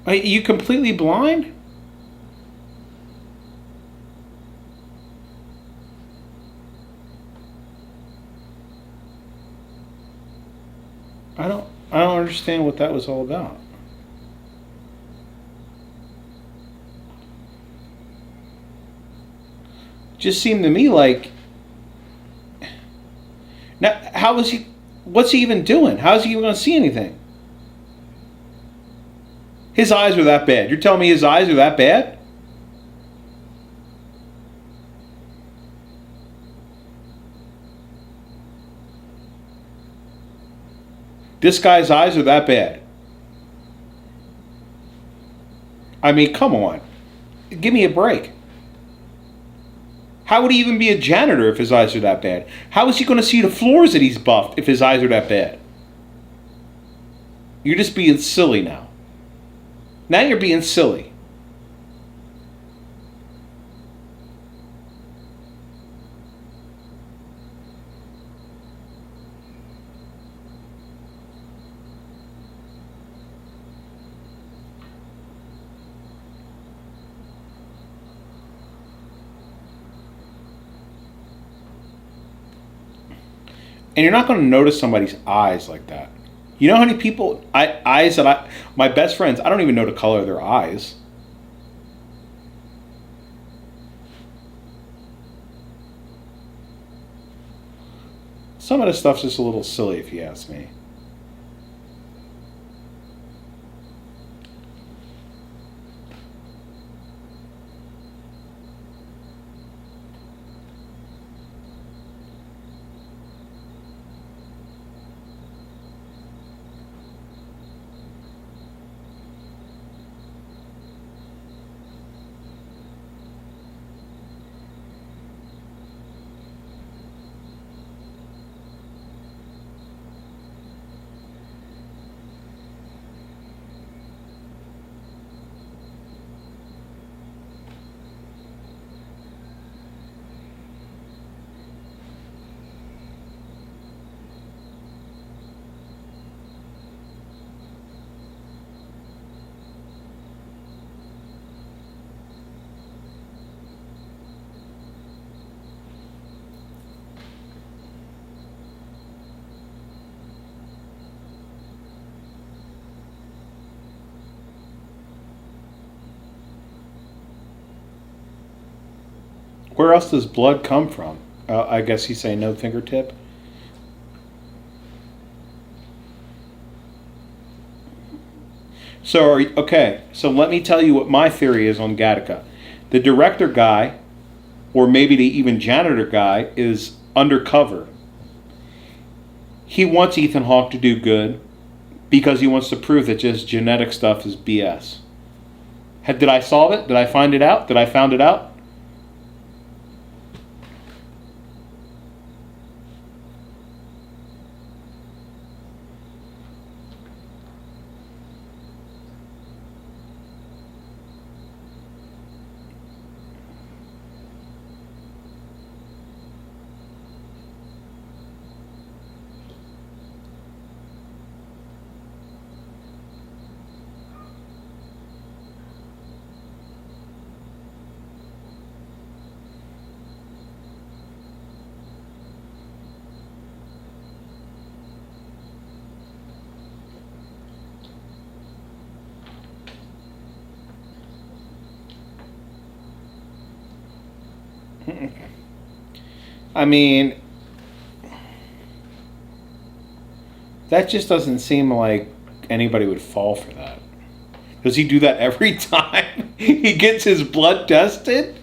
Are you completely blind? I don't understand what that was all about. Just seemed to me like, now how was he? What's he even doing? How is he even going to see anything? His eyes are that bad. You're telling me his eyes are that bad? This guy's eyes are that bad. I mean, come on. Give me a break. How would he even be a janitor if his eyes are that bad? How is he going to see the floors that he's buffed if his eyes are that bad? You're just being silly now. Now you're being silly. And you're not going to notice somebody's eyes like that. You know how many people, my best friends, I don't even know the color of their eyes. Some of this stuff's just a little silly if you ask me. Where else does blood come from? I guess he's saying no fingertip. So, okay, so let me tell you what my theory is on Gattaca. The director guy, or maybe the even janitor guy, is undercover. He wants Ethan Hawke to do good because he wants to prove that just genetic stuff is BS. Did I solve it? Did I find it out? Did I found it out? I mean, that just doesn't seem like anybody would fall for that. Does he do that every time he gets his blood tested?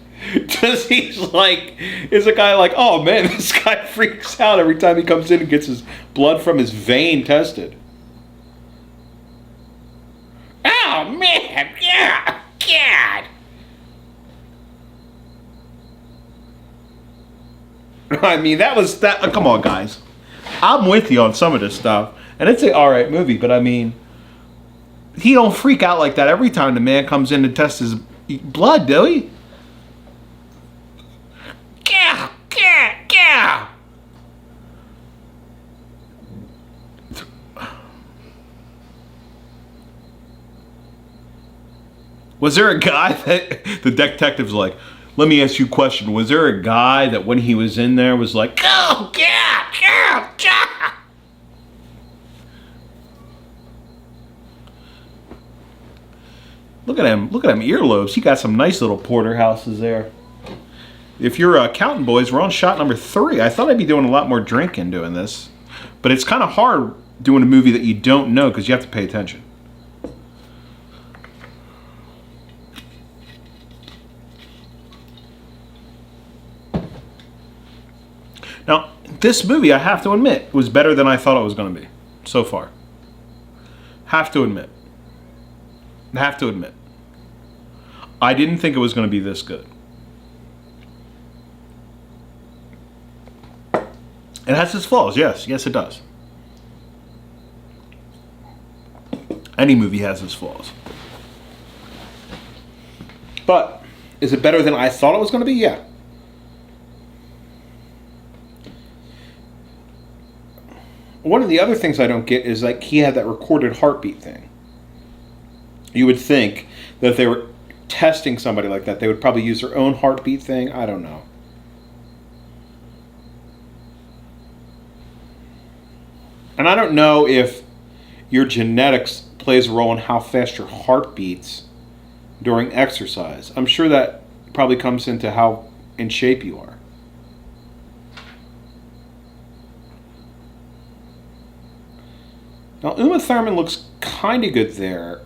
Does he is a guy like, oh man, this guy freaks out every time he comes in and gets his blood from his vein tested? Oh man, yeah, God. I mean, that was that. Come on, guys. I'm with you on some of this stuff, and it's an alright movie, but I mean, he don't freak out like that every time the man comes in to test his blood, do he? Yeah, yeah, yeah. Was there a guy that the detective's like, let me ask you a question. Was there a guy that when he was in there was like, oh, yeah, yeah, yeah. Look at him earlobes. He got some nice little porterhouses there. If you're counting, boys, we're on shot number 3. I thought I'd be doing a lot more drinking doing this. But it's kind of hard doing a movie that you don't know because you have to pay attention. Now, this movie, I have to admit, was better than I thought it was going to be so far. Have to admit. I didn't think it was going to be this good. It has its flaws, yes. Yes, it does. Any movie has its flaws. But, is it better than I thought it was going to be? Yeah. One of the other things I don't get is like he had that recorded heartbeat thing. You would think that if they were testing somebody like that, they would probably use their own heartbeat thing. I don't know. And I don't know if your genetics plays a role in how fast your heart beats during exercise. I'm sure that probably comes into how in shape you are. Now, Uma Thurman looks kind of good there.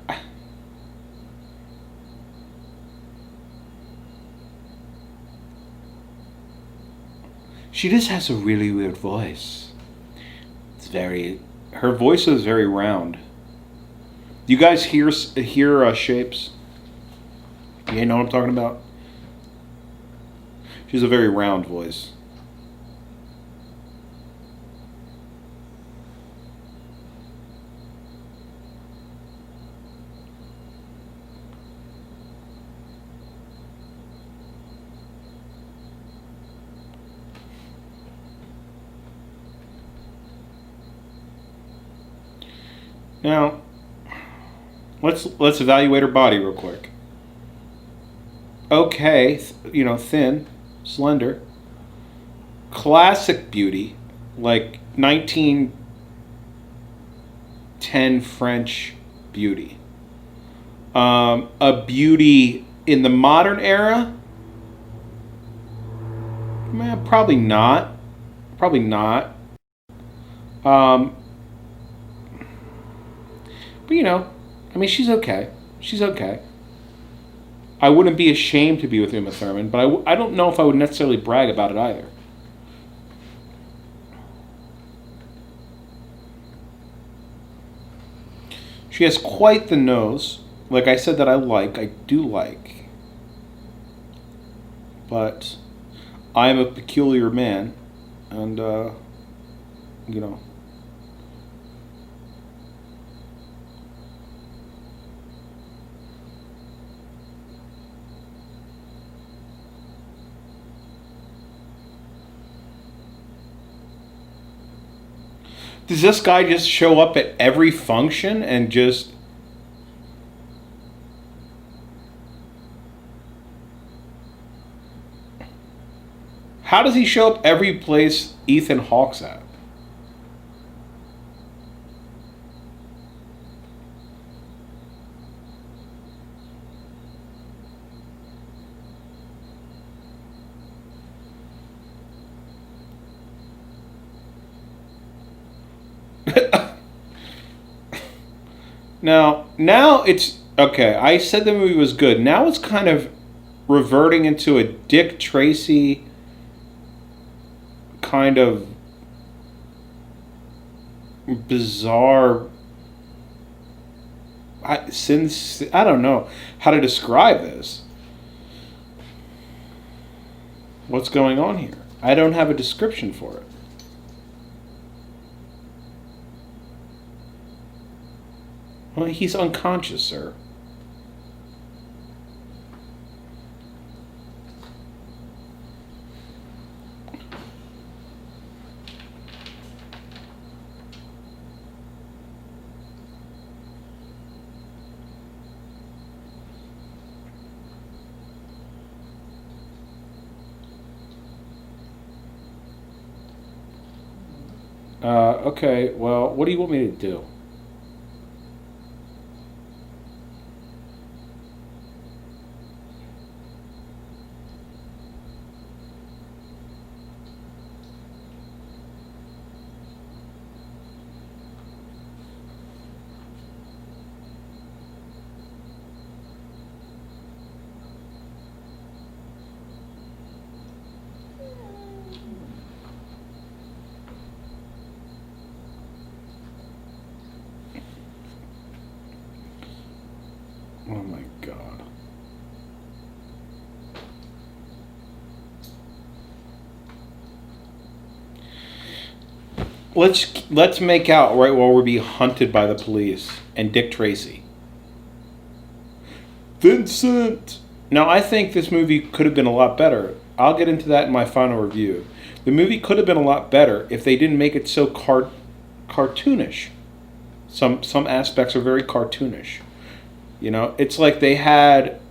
She just has a really weird voice. Her voice is very round. Do you guys hear shapes? You know what I'm talking about? She has a very round voice. Now, let's evaluate her body real quick. Okay, thin, slender, classic beauty, like 1910 French beauty. A beauty in the modern era. Man, probably not. Probably not. Um, but I mean, she's okay. She's okay. I wouldn't be ashamed to be with Uma Thurman, but I don't know if I would necessarily brag about it either. She has quite the nose. Like I said, that I do like. But I am a peculiar man, and, you know. Does this guy just show up at every function and just... How does he show up every place Ethan Hawke's at? Now it's okay. I said the movie was good. Now it's kind of reverting into a Dick Tracy kind of bizarre. I don't know how to describe this. What's going on here? I don't have a description for it. Well, he's unconscious, sir. Okay, well, what do you want me to do? Oh my God. Let's make out right while we're being hunted by the police and Dick Tracy. Vincent. Now I think this movie could have been a lot better. I'll get into that in my final review. The movie could have been a lot better if they didn't make it so cartoonish. Some aspects are very cartoonish. It's like they had...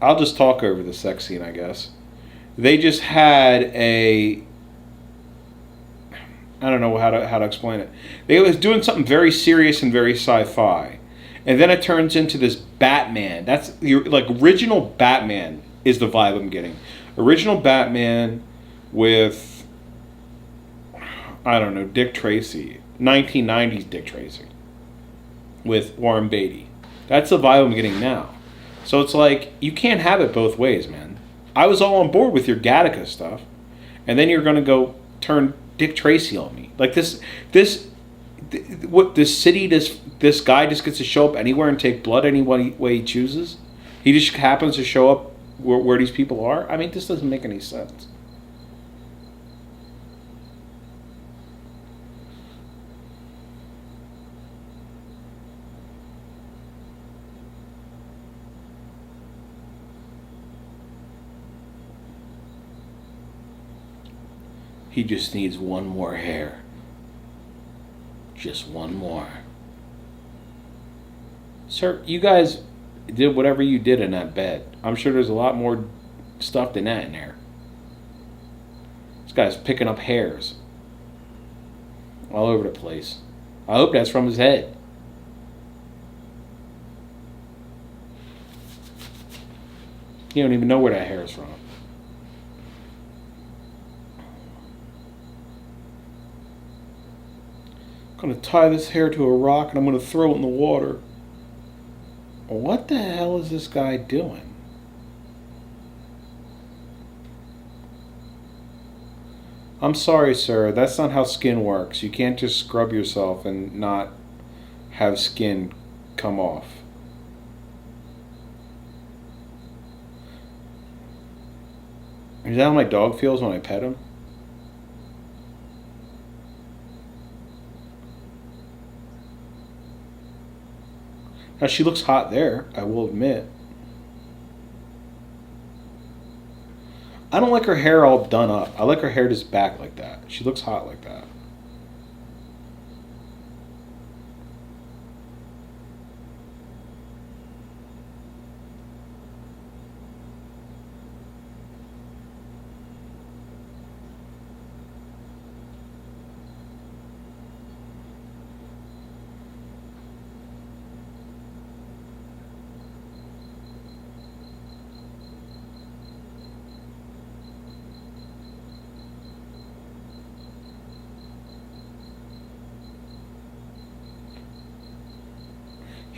I'll just talk over the sex scene, I guess. They just had a... I don't know how to explain it. They was doing something very serious and very sci-fi. And then it turns into this Batman. That's like original Batman is the vibe I'm getting. Original Batman with, I don't know, Dick Tracy. 1990s Dick Tracy. With Warren Beatty. That's the vibe I'm getting now. So it's like, you can't have it both ways, man. I was all on board with your Gattaca stuff. And then you're going to go turn Dick Tracy on me. Like this city, this guy just gets to show up anywhere and take blood any way he chooses. He just happens to show up where these people are. I mean, this doesn't make any sense. He just needs one more hair. Just one more. Sir, you guys did whatever you did in that bed. I'm sure there's a lot more stuff than that in there. This guy's picking up hairs all over the place. I hope that's from his head. You don't even know where that hair is from. I'm going to tie this hair to a rock and I'm going to throw it in the water. What the hell is this guy doing? I'm sorry, sir. That's not how skin works. You can't just scrub yourself and not have skin come off. Is that how my dog feels when I pet him? Now, she looks hot there, I will admit. I don't like her hair all done up. I like her hair just back like that. She looks hot like that.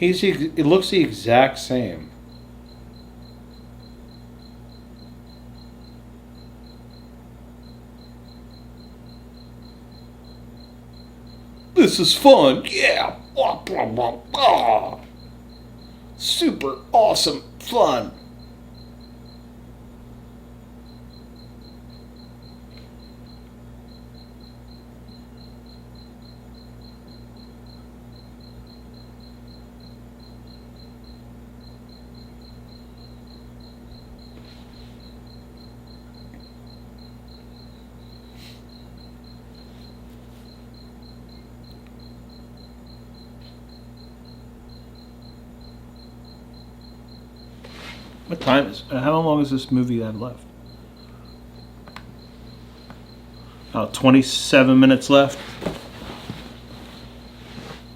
It looks the exact same. This is fun, yeah. Blah, blah, blah, blah. Super awesome fun. What time is it? How long is this movie have left? 27 minutes left.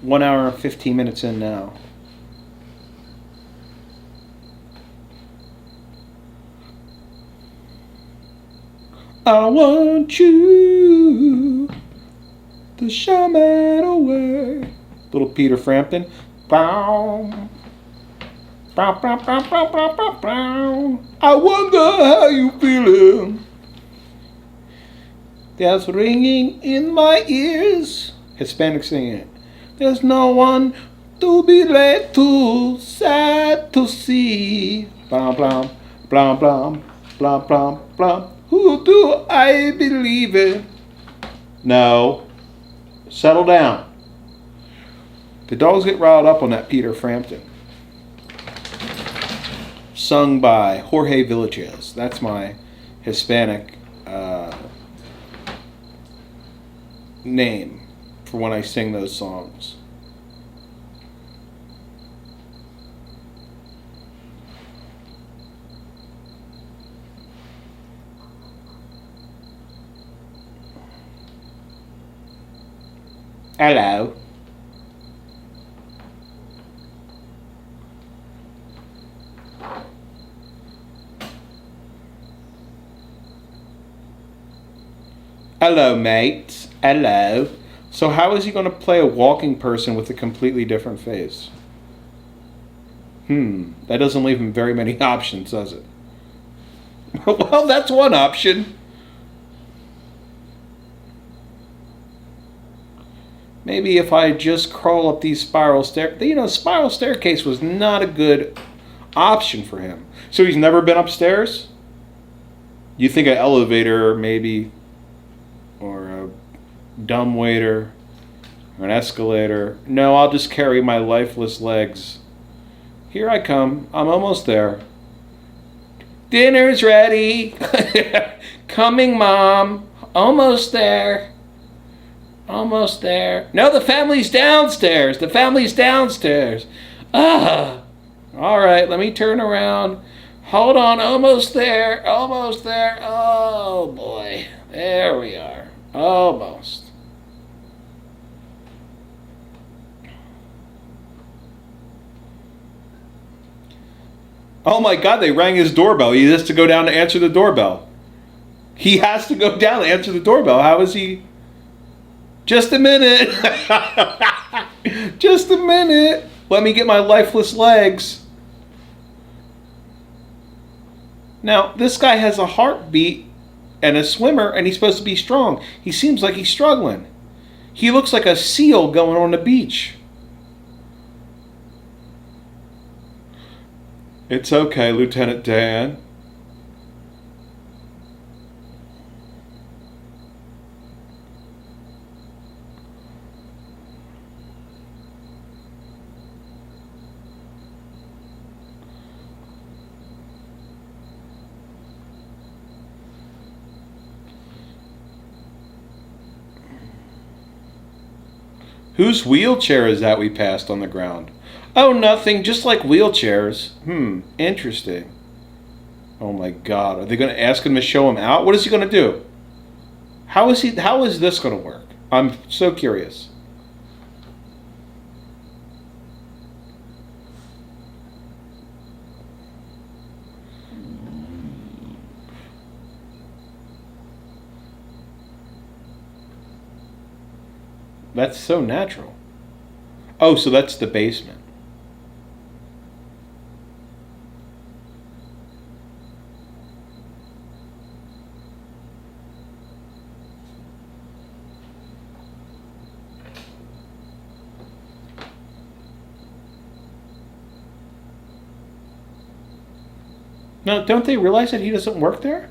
1 hour and 15 minutes in now. I want you to show me the way. Little Peter Frampton. Bow. Bow, bow, bow, bow, bow, bow, bow. I wonder how you feeling. There's ringing in my ears. Hispanic singing it. There's no one to be late to, sad to see. Blah, blah, blah, blah, blah, blah, blah. Who do I believe in? No. Settle down. The dogs get riled up on that Peter Frampton. Sung by Jorge Villages. That's my Hispanic name for when I sing those songs. Hello. Hello, mates. Hello. So how is he going to play a walking person with a completely different face? That doesn't leave him very many options, does it? Well, that's one option. Maybe if I just crawl up these spiral stairs. You know, spiral staircase was not a good option for him. So he's never been upstairs? You think an elevator maybe, or a dumbwaiter, or an escalator. No, I'll just carry my lifeless legs. Here I come. I'm almost there. Dinner's ready. Coming, Mom. Almost there. Almost there. No, the family's downstairs. The family's downstairs. All right, let me turn around. Hold on, almost there. Almost there. Oh, boy. There we are. Almost. Oh my God, they rang his doorbell. He has to go down to answer the doorbell. He has to go down to answer the doorbell. How is he? Just a minute. Just a minute. Let me get my lifeless legs. Now, this guy has a heartbeat and a swimmer, and he's supposed to be strong. He seems like he's struggling. He looks like a seal going on the beach. It's okay, Lieutenant Dan. Whose wheelchair is that we passed on the ground? Oh, nothing, just like wheelchairs. Interesting. Oh my God, are they going to ask him to show him out? What is he going to do? How is this going to work? I'm so curious. That's so natural. Oh, so that's the basement. No, don't they realize that he doesn't work there?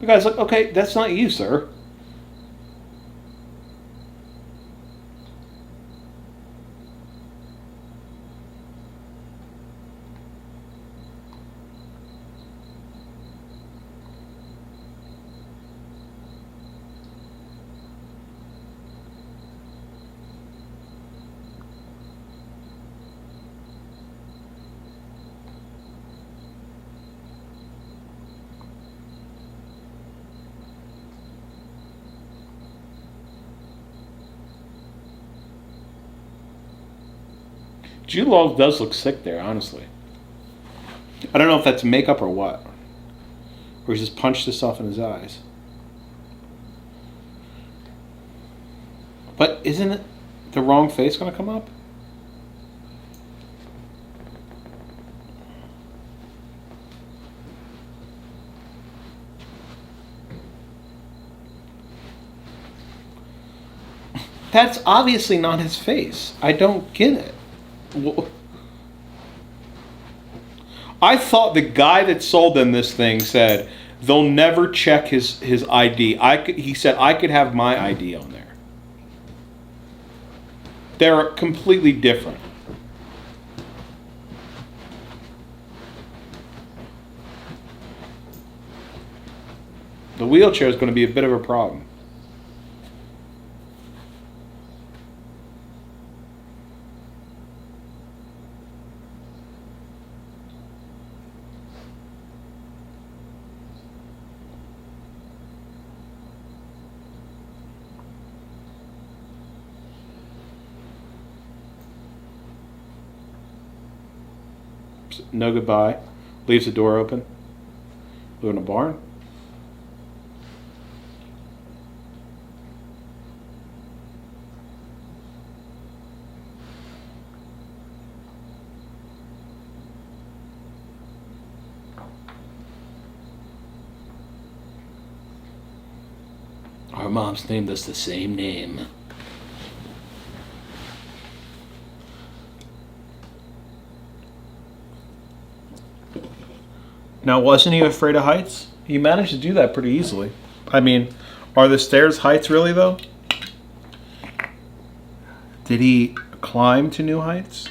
The guy's like, okay, that's not you, sir. Jude Law does look sick there, honestly. I don't know if that's makeup or what. Or he's just punched this off in his eyes. But isn't it the wrong face going to come up? That's obviously not his face. I don't get it. I thought the guy that sold them this thing said they'll never check his ID. He said I could have my ID on there. They're completely different. The wheelchair is going to be a bit of a problem. No goodbye. Leaves the door open. Live in a barn. Our moms named us the same name. Now, wasn't he afraid of heights? He managed to do that pretty easily. I mean, are the stairs heights really, though? Did he climb to new heights?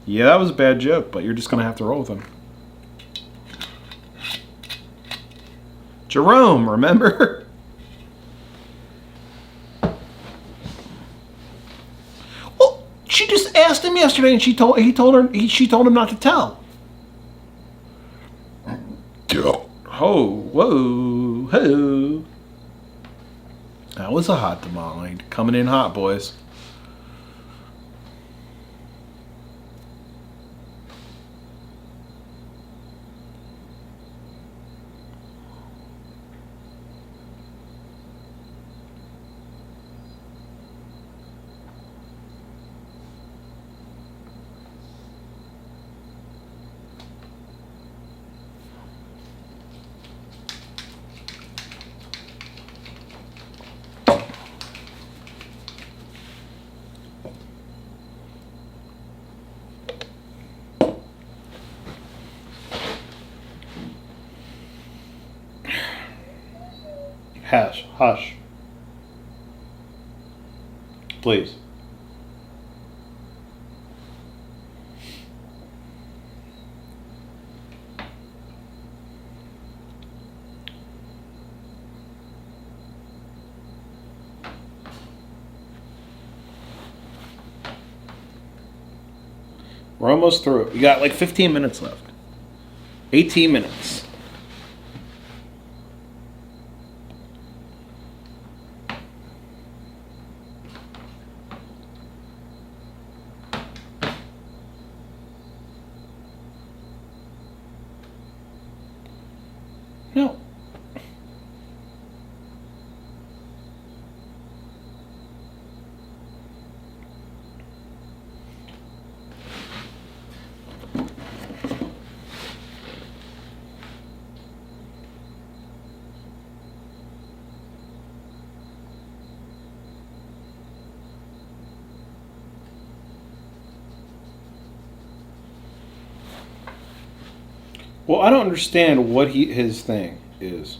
Yeah, that was a bad joke, but you're just going to have to roll with him. Jerome, remember? Well, she just asked him yesterday, and she told him not to tell. Oh, whoa, ho. That was a hot tamale. Coming in hot, boys. Hush, hush. Please. We're almost through. We got like 15 minutes left. 18 minutes. No. Well, I don't understand what his thing is.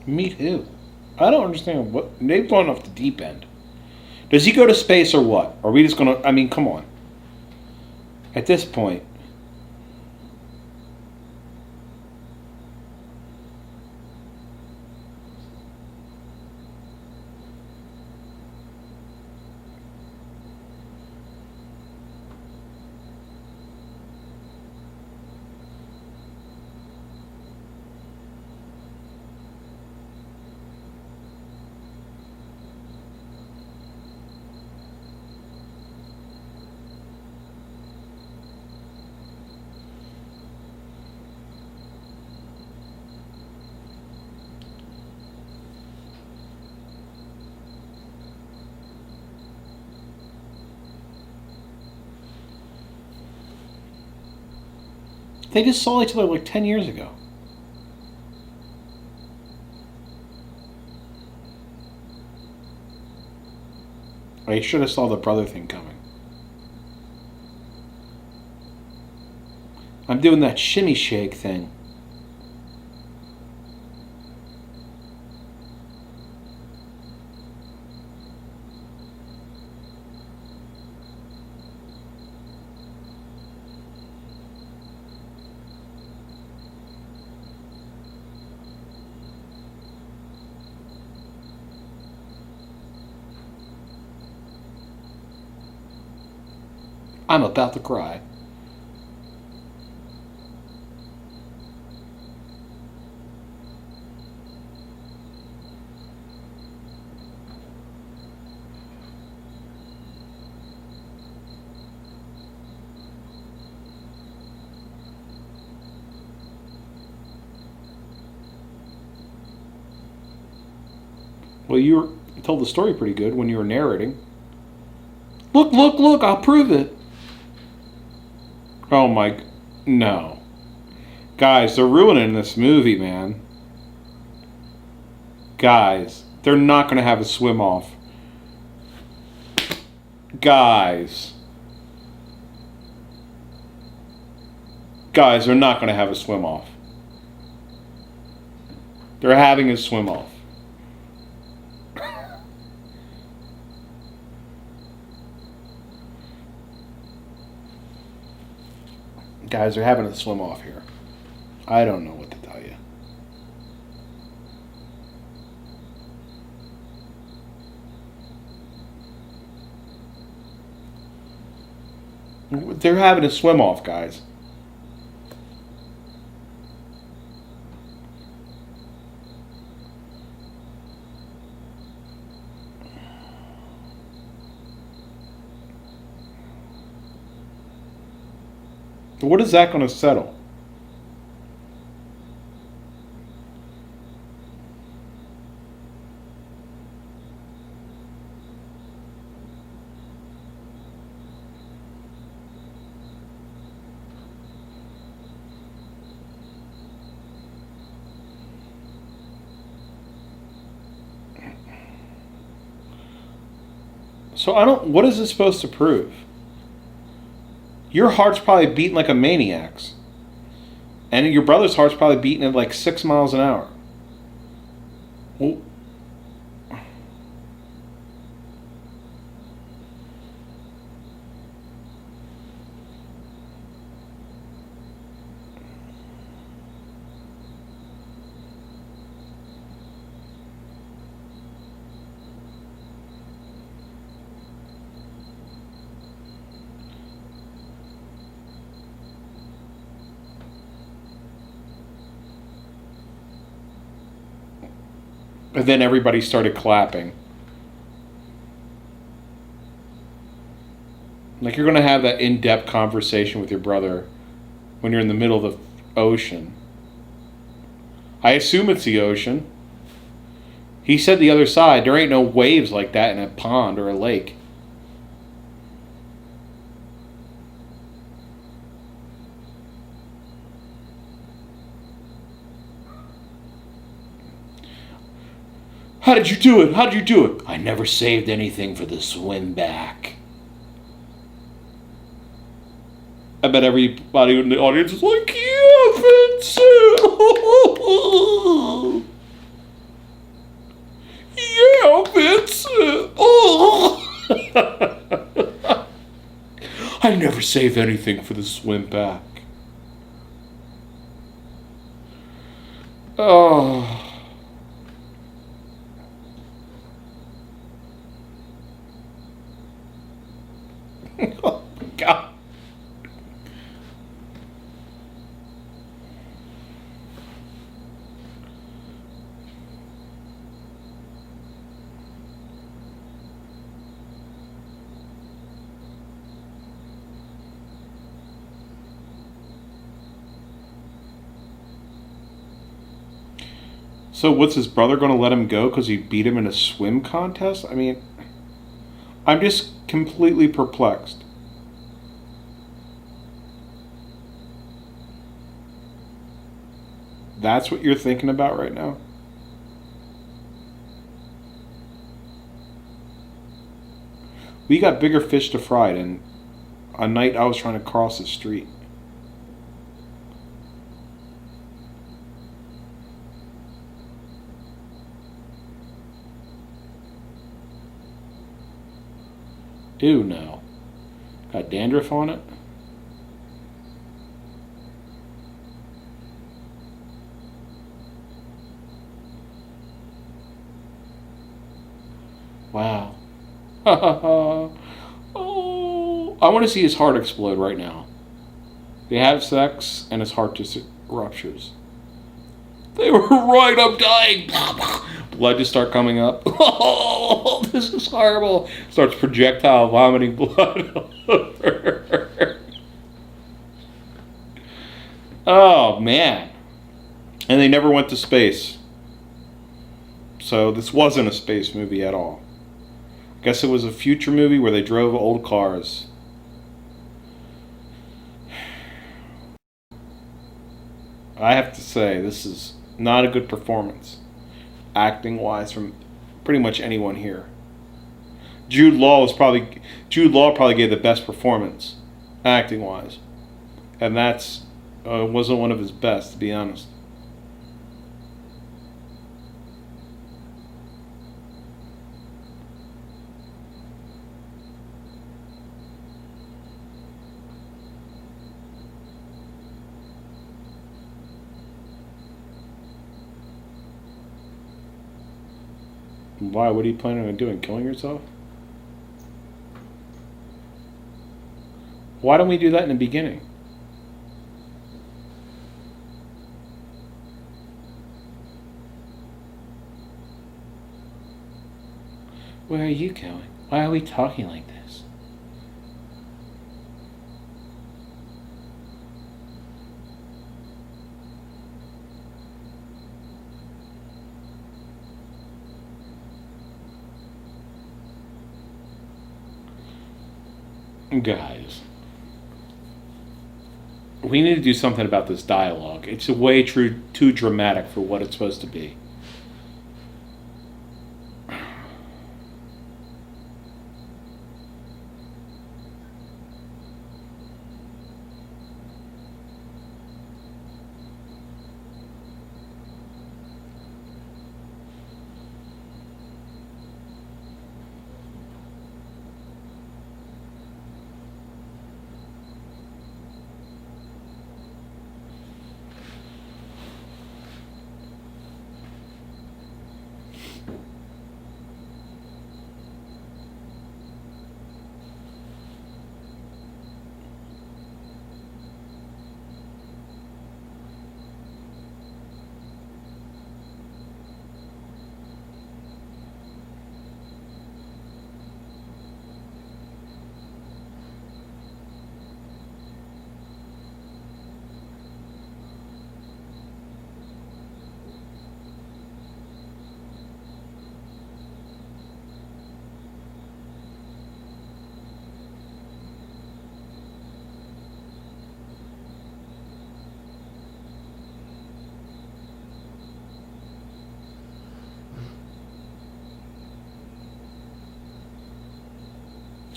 Meet who? I don't understand what they've gone off the deep end. Does he go to space or what? Are we just gonna? I mean, come on. At this point, they just saw each other like 10 years ago. I should have saw the brother thing coming. I'm doing that shimmy shake thing. I'm about to cry. Well, you told the story pretty good when you were narrating. Look, look, look, I'll prove it. Oh my, no. Guys, they're ruining this movie, man. Guys, they're not going to have a swim off. Guys. Guys, they're not going to have a swim off. They're having a swim off. Guys are having a swim off here. I don't know what to tell you. They're having a swim off, guys. What is that going to settle? So I don't. What is this supposed to prove? Your heart's probably beating like a maniac's, and your brother's heart's probably beating at like 6 miles an hour. Well, and then everybody started clapping. Like you're going to have that in-depth conversation with your brother when you're in the middle of the ocean. I assume it's the ocean. He said the other side. There ain't no waves like that in a pond or a lake. How did you do it? How did you do it? I never saved anything for the swim back. I bet everybody in the audience is like, yeah, Vincent! Yeah, Vincent! I never save anything for the swim back. Oh. Oh, God. So what's his brother going to let him go because he beat him in a swim contest? I mean, I'm just completely perplexed. That's what you're thinking about right now? We got bigger fish to fry than a night I was trying to cross the street. Ew, no. Got dandruff on it? Wow. Oh, I want to see his heart explode right now. They have sex and his heart just ruptures. They were right, I'm dying. Blood just start coming up. Oh, this is horrible. Starts projectile vomiting blood over. Oh, man. And they never went to space. So this wasn't a space movie at all. I guess it was a future movie where they drove old cars. I have to say, this is not a good performance, acting-wise, from pretty much anyone here. Jude Law probably gave the best performance, acting-wise, and that's wasn't one of his best, to be honest. Why? What are you planning on doing? Killing yourself? Why don't we do that in the beginning? Where are you going? Why are we talking like this? Guys, we need to do something about this dialogue. It's way too dramatic for what it's supposed to be.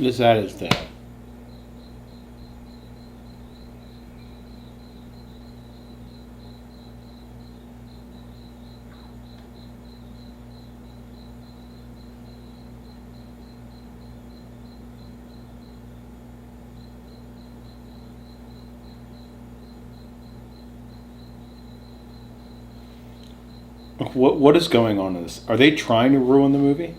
Is that his dad? What is going on in this? Are they trying to ruin the movie?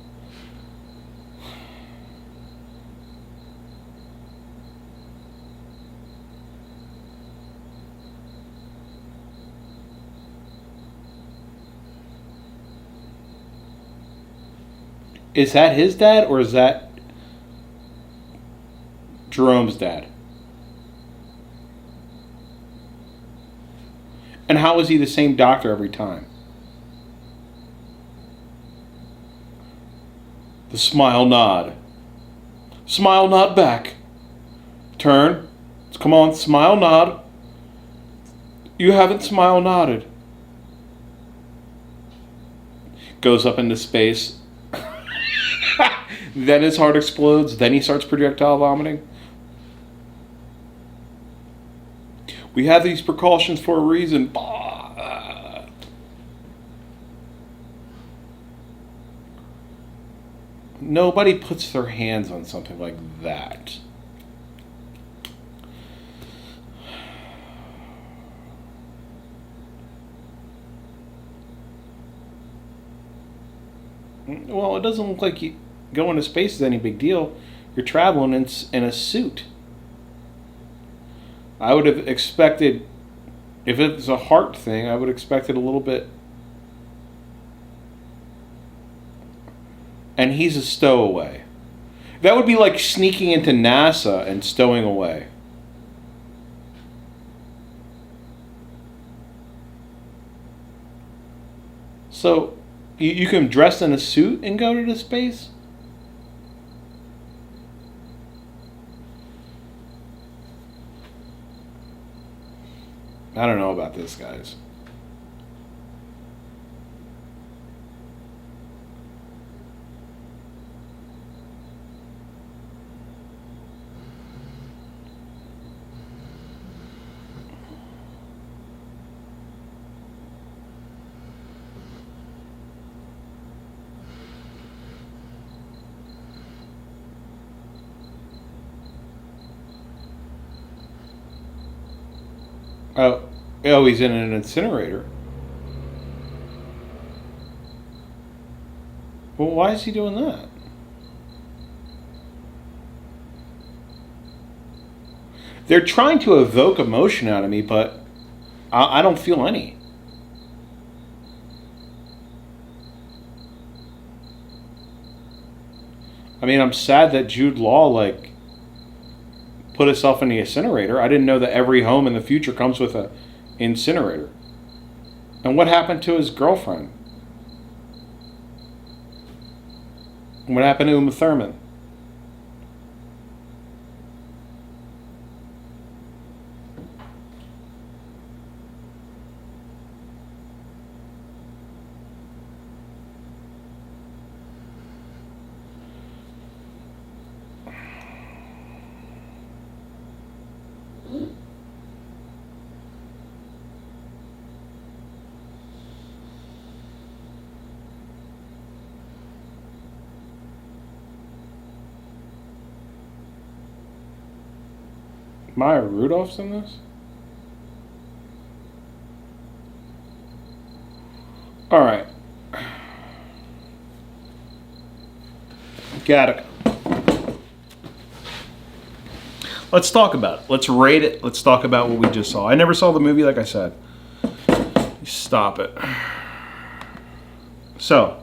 Is that his dad or is that Jerome's dad? And how is he the same doctor every time? The smile nod. Smile nod back. Turn. Come on, smile nod. You haven't smile nodded. Goes up into space. Then his heart explodes. Then he starts projectile vomiting. We have these precautions for a reason. Nobody puts their hands on something like that. Well, it doesn't look like going to space is any big deal. You're traveling in a suit. I would have expected, if it's a heart thing, I would expect it a little bit. And he's a stowaway. That would be like sneaking into NASA and stowing away. So, you can dress in a suit and go to the space? I don't know about this, guys. Oh, he's in an incinerator. Well, why is he doing that? They're trying to evoke emotion out of me, but I don't feel any. I mean, I'm sad that Jude Law, put himself in the incinerator. I didn't know that every home in the future comes with a incinerator. And what happened to his girlfriend? What happened to Uma Thurman? Maya Rudolph's in this? Alright. Gattaca. Let's talk about it. Let's rate it. Let's talk about what we just saw. I never saw the movie, like I said. Stop it. So,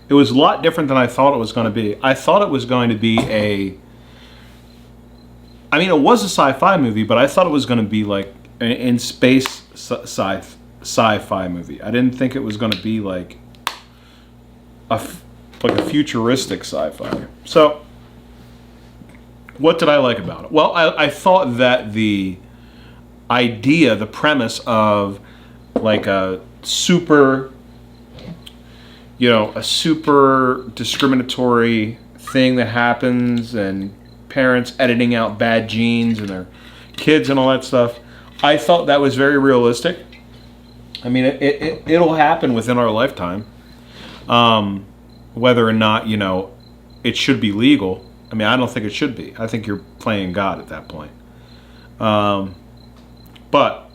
it was a lot different than I thought it was going to be. I thought it was going to be it was a sci-fi movie, but I thought it was going to be like an in space sci-fi movie. I didn't think it was going to be like a futuristic sci-fi. So, what did I like about it? Well, I thought that the idea, the premise of like a super discriminatory thing that happens, and parents editing out bad genes and their kids and all that stuff. I thought that was very realistic. I mean, it'll happen within our lifetime. Whether or not, it should be legal. I mean, I don't think it should be. I think you're playing God at that point. But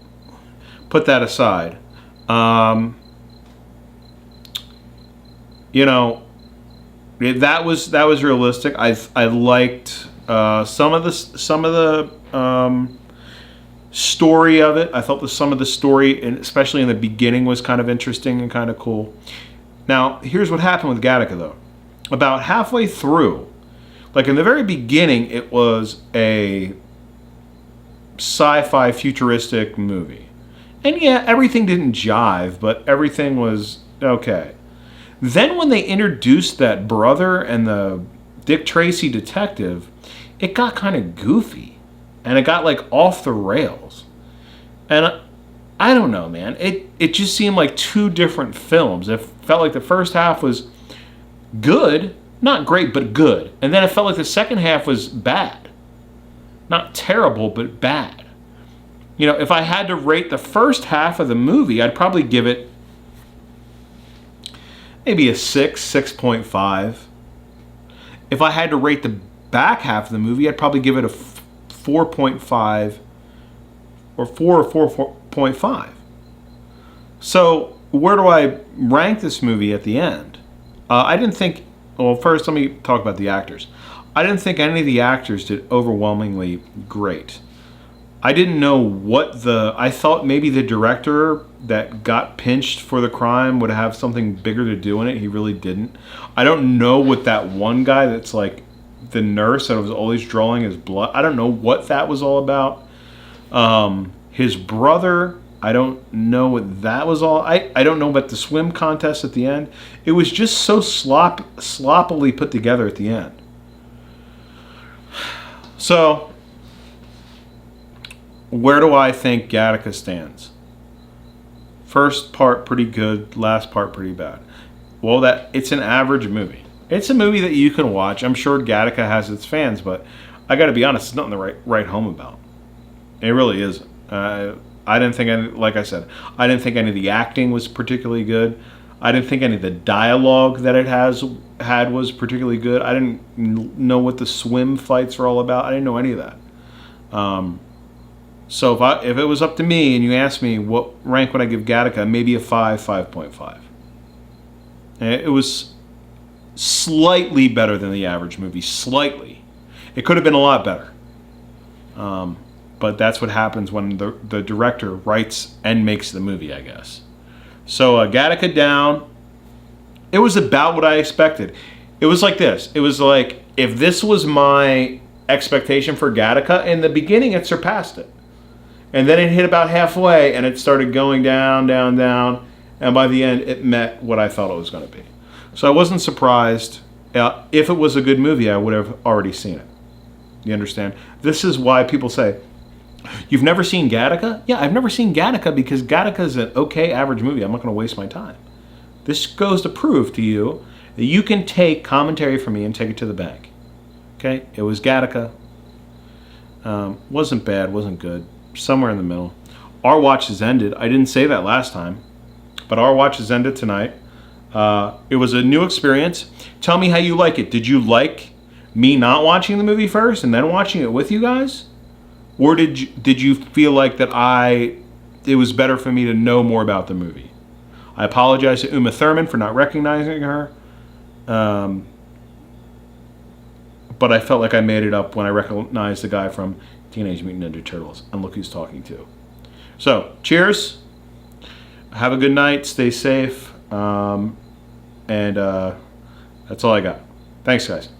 put that aside. That was realistic. I liked some of the story of it. I thought some of the story, and especially in the beginning, was kind of interesting and kind of cool. Now, here's what happened with Gattaca, though. About halfway through, like in the very beginning, it was a sci-fi futuristic movie. And yeah, everything didn't jive, but everything was okay. Then when they introduced that brother and the Dick Tracy detective, it got kind of goofy. And it got like off the rails. And I don't know, man. It just seemed like two different films. It felt like the first half was good. Not great, but good. And then it felt like the second half was bad. Not terrible, but bad. If I had to rate the first half of the movie, I'd probably give it maybe a 6.5. If I had to rate the back half of the movie, I'd probably give it a 4.5 or 4.5. So where do I rank this movie at the end? I didn't think, well, first let me talk about the actors. I didn't think any of the actors did overwhelmingly great. I didn't know I thought maybe the director that got pinched for the crime would have something bigger to do in it. He really didn't. I don't know what that one guy that's like the nurse that was always drawing his blood, I don't know what that was all about. His brother, I don't know what that was all. I don't know about the swim contest at the end. It was just so sloppily put together at the end. So, where do I think Gattaca stands? First part pretty good, last part pretty bad. Well, it's an average movie. It's a movie that you can watch. I'm sure Gattaca has its fans, but I got to be honest, it's nothing to write home about. It really isn't. I didn't think like I said, I didn't think any of the acting was particularly good. I didn't think any of the dialogue that it had was particularly good. I didn't know what the swim fights were all about. I didn't know any of that. So if it was up to me and you asked me what rank would I give Gattaca, maybe a 5.5. It was slightly better than the average movie. Slightly. It could have been a lot better. But that's what happens when the director writes and makes the movie, I guess. So Gattaca down. It was about what I expected. It was like this. It was like, if this was my expectation for Gattaca, in the beginning it surpassed it. And then it hit about halfway and it started going down, down, down. And by the end, it met what I thought it was going to be. So I wasn't surprised. If it was a good movie, I would have already seen it. You understand? This is why people say, you've never seen Gattaca? Yeah, I've never seen Gattaca because Gattaca is an okay average movie. I'm not going to waste my time. This goes to prove to you that you can take commentary from me and take it to the bank. Okay? It was Gattaca. Wasn't bad, wasn't good. Somewhere in the middle. Our watch has ended. I didn't say that last time, but our watch has ended tonight. It was a new experience. Tell me how you like it. Did you like me not watching the movie first and then watching it with you guys? Or did you feel like that it was better for me to know more about the movie? I apologize to Uma Thurman for not recognizing her. But I felt like I made it up when I recognized the guy from Teenage Mutant Ninja Turtles. And look who's talking to. So, cheers. Have a good night. Stay safe. And that's all I got. Thanks, guys.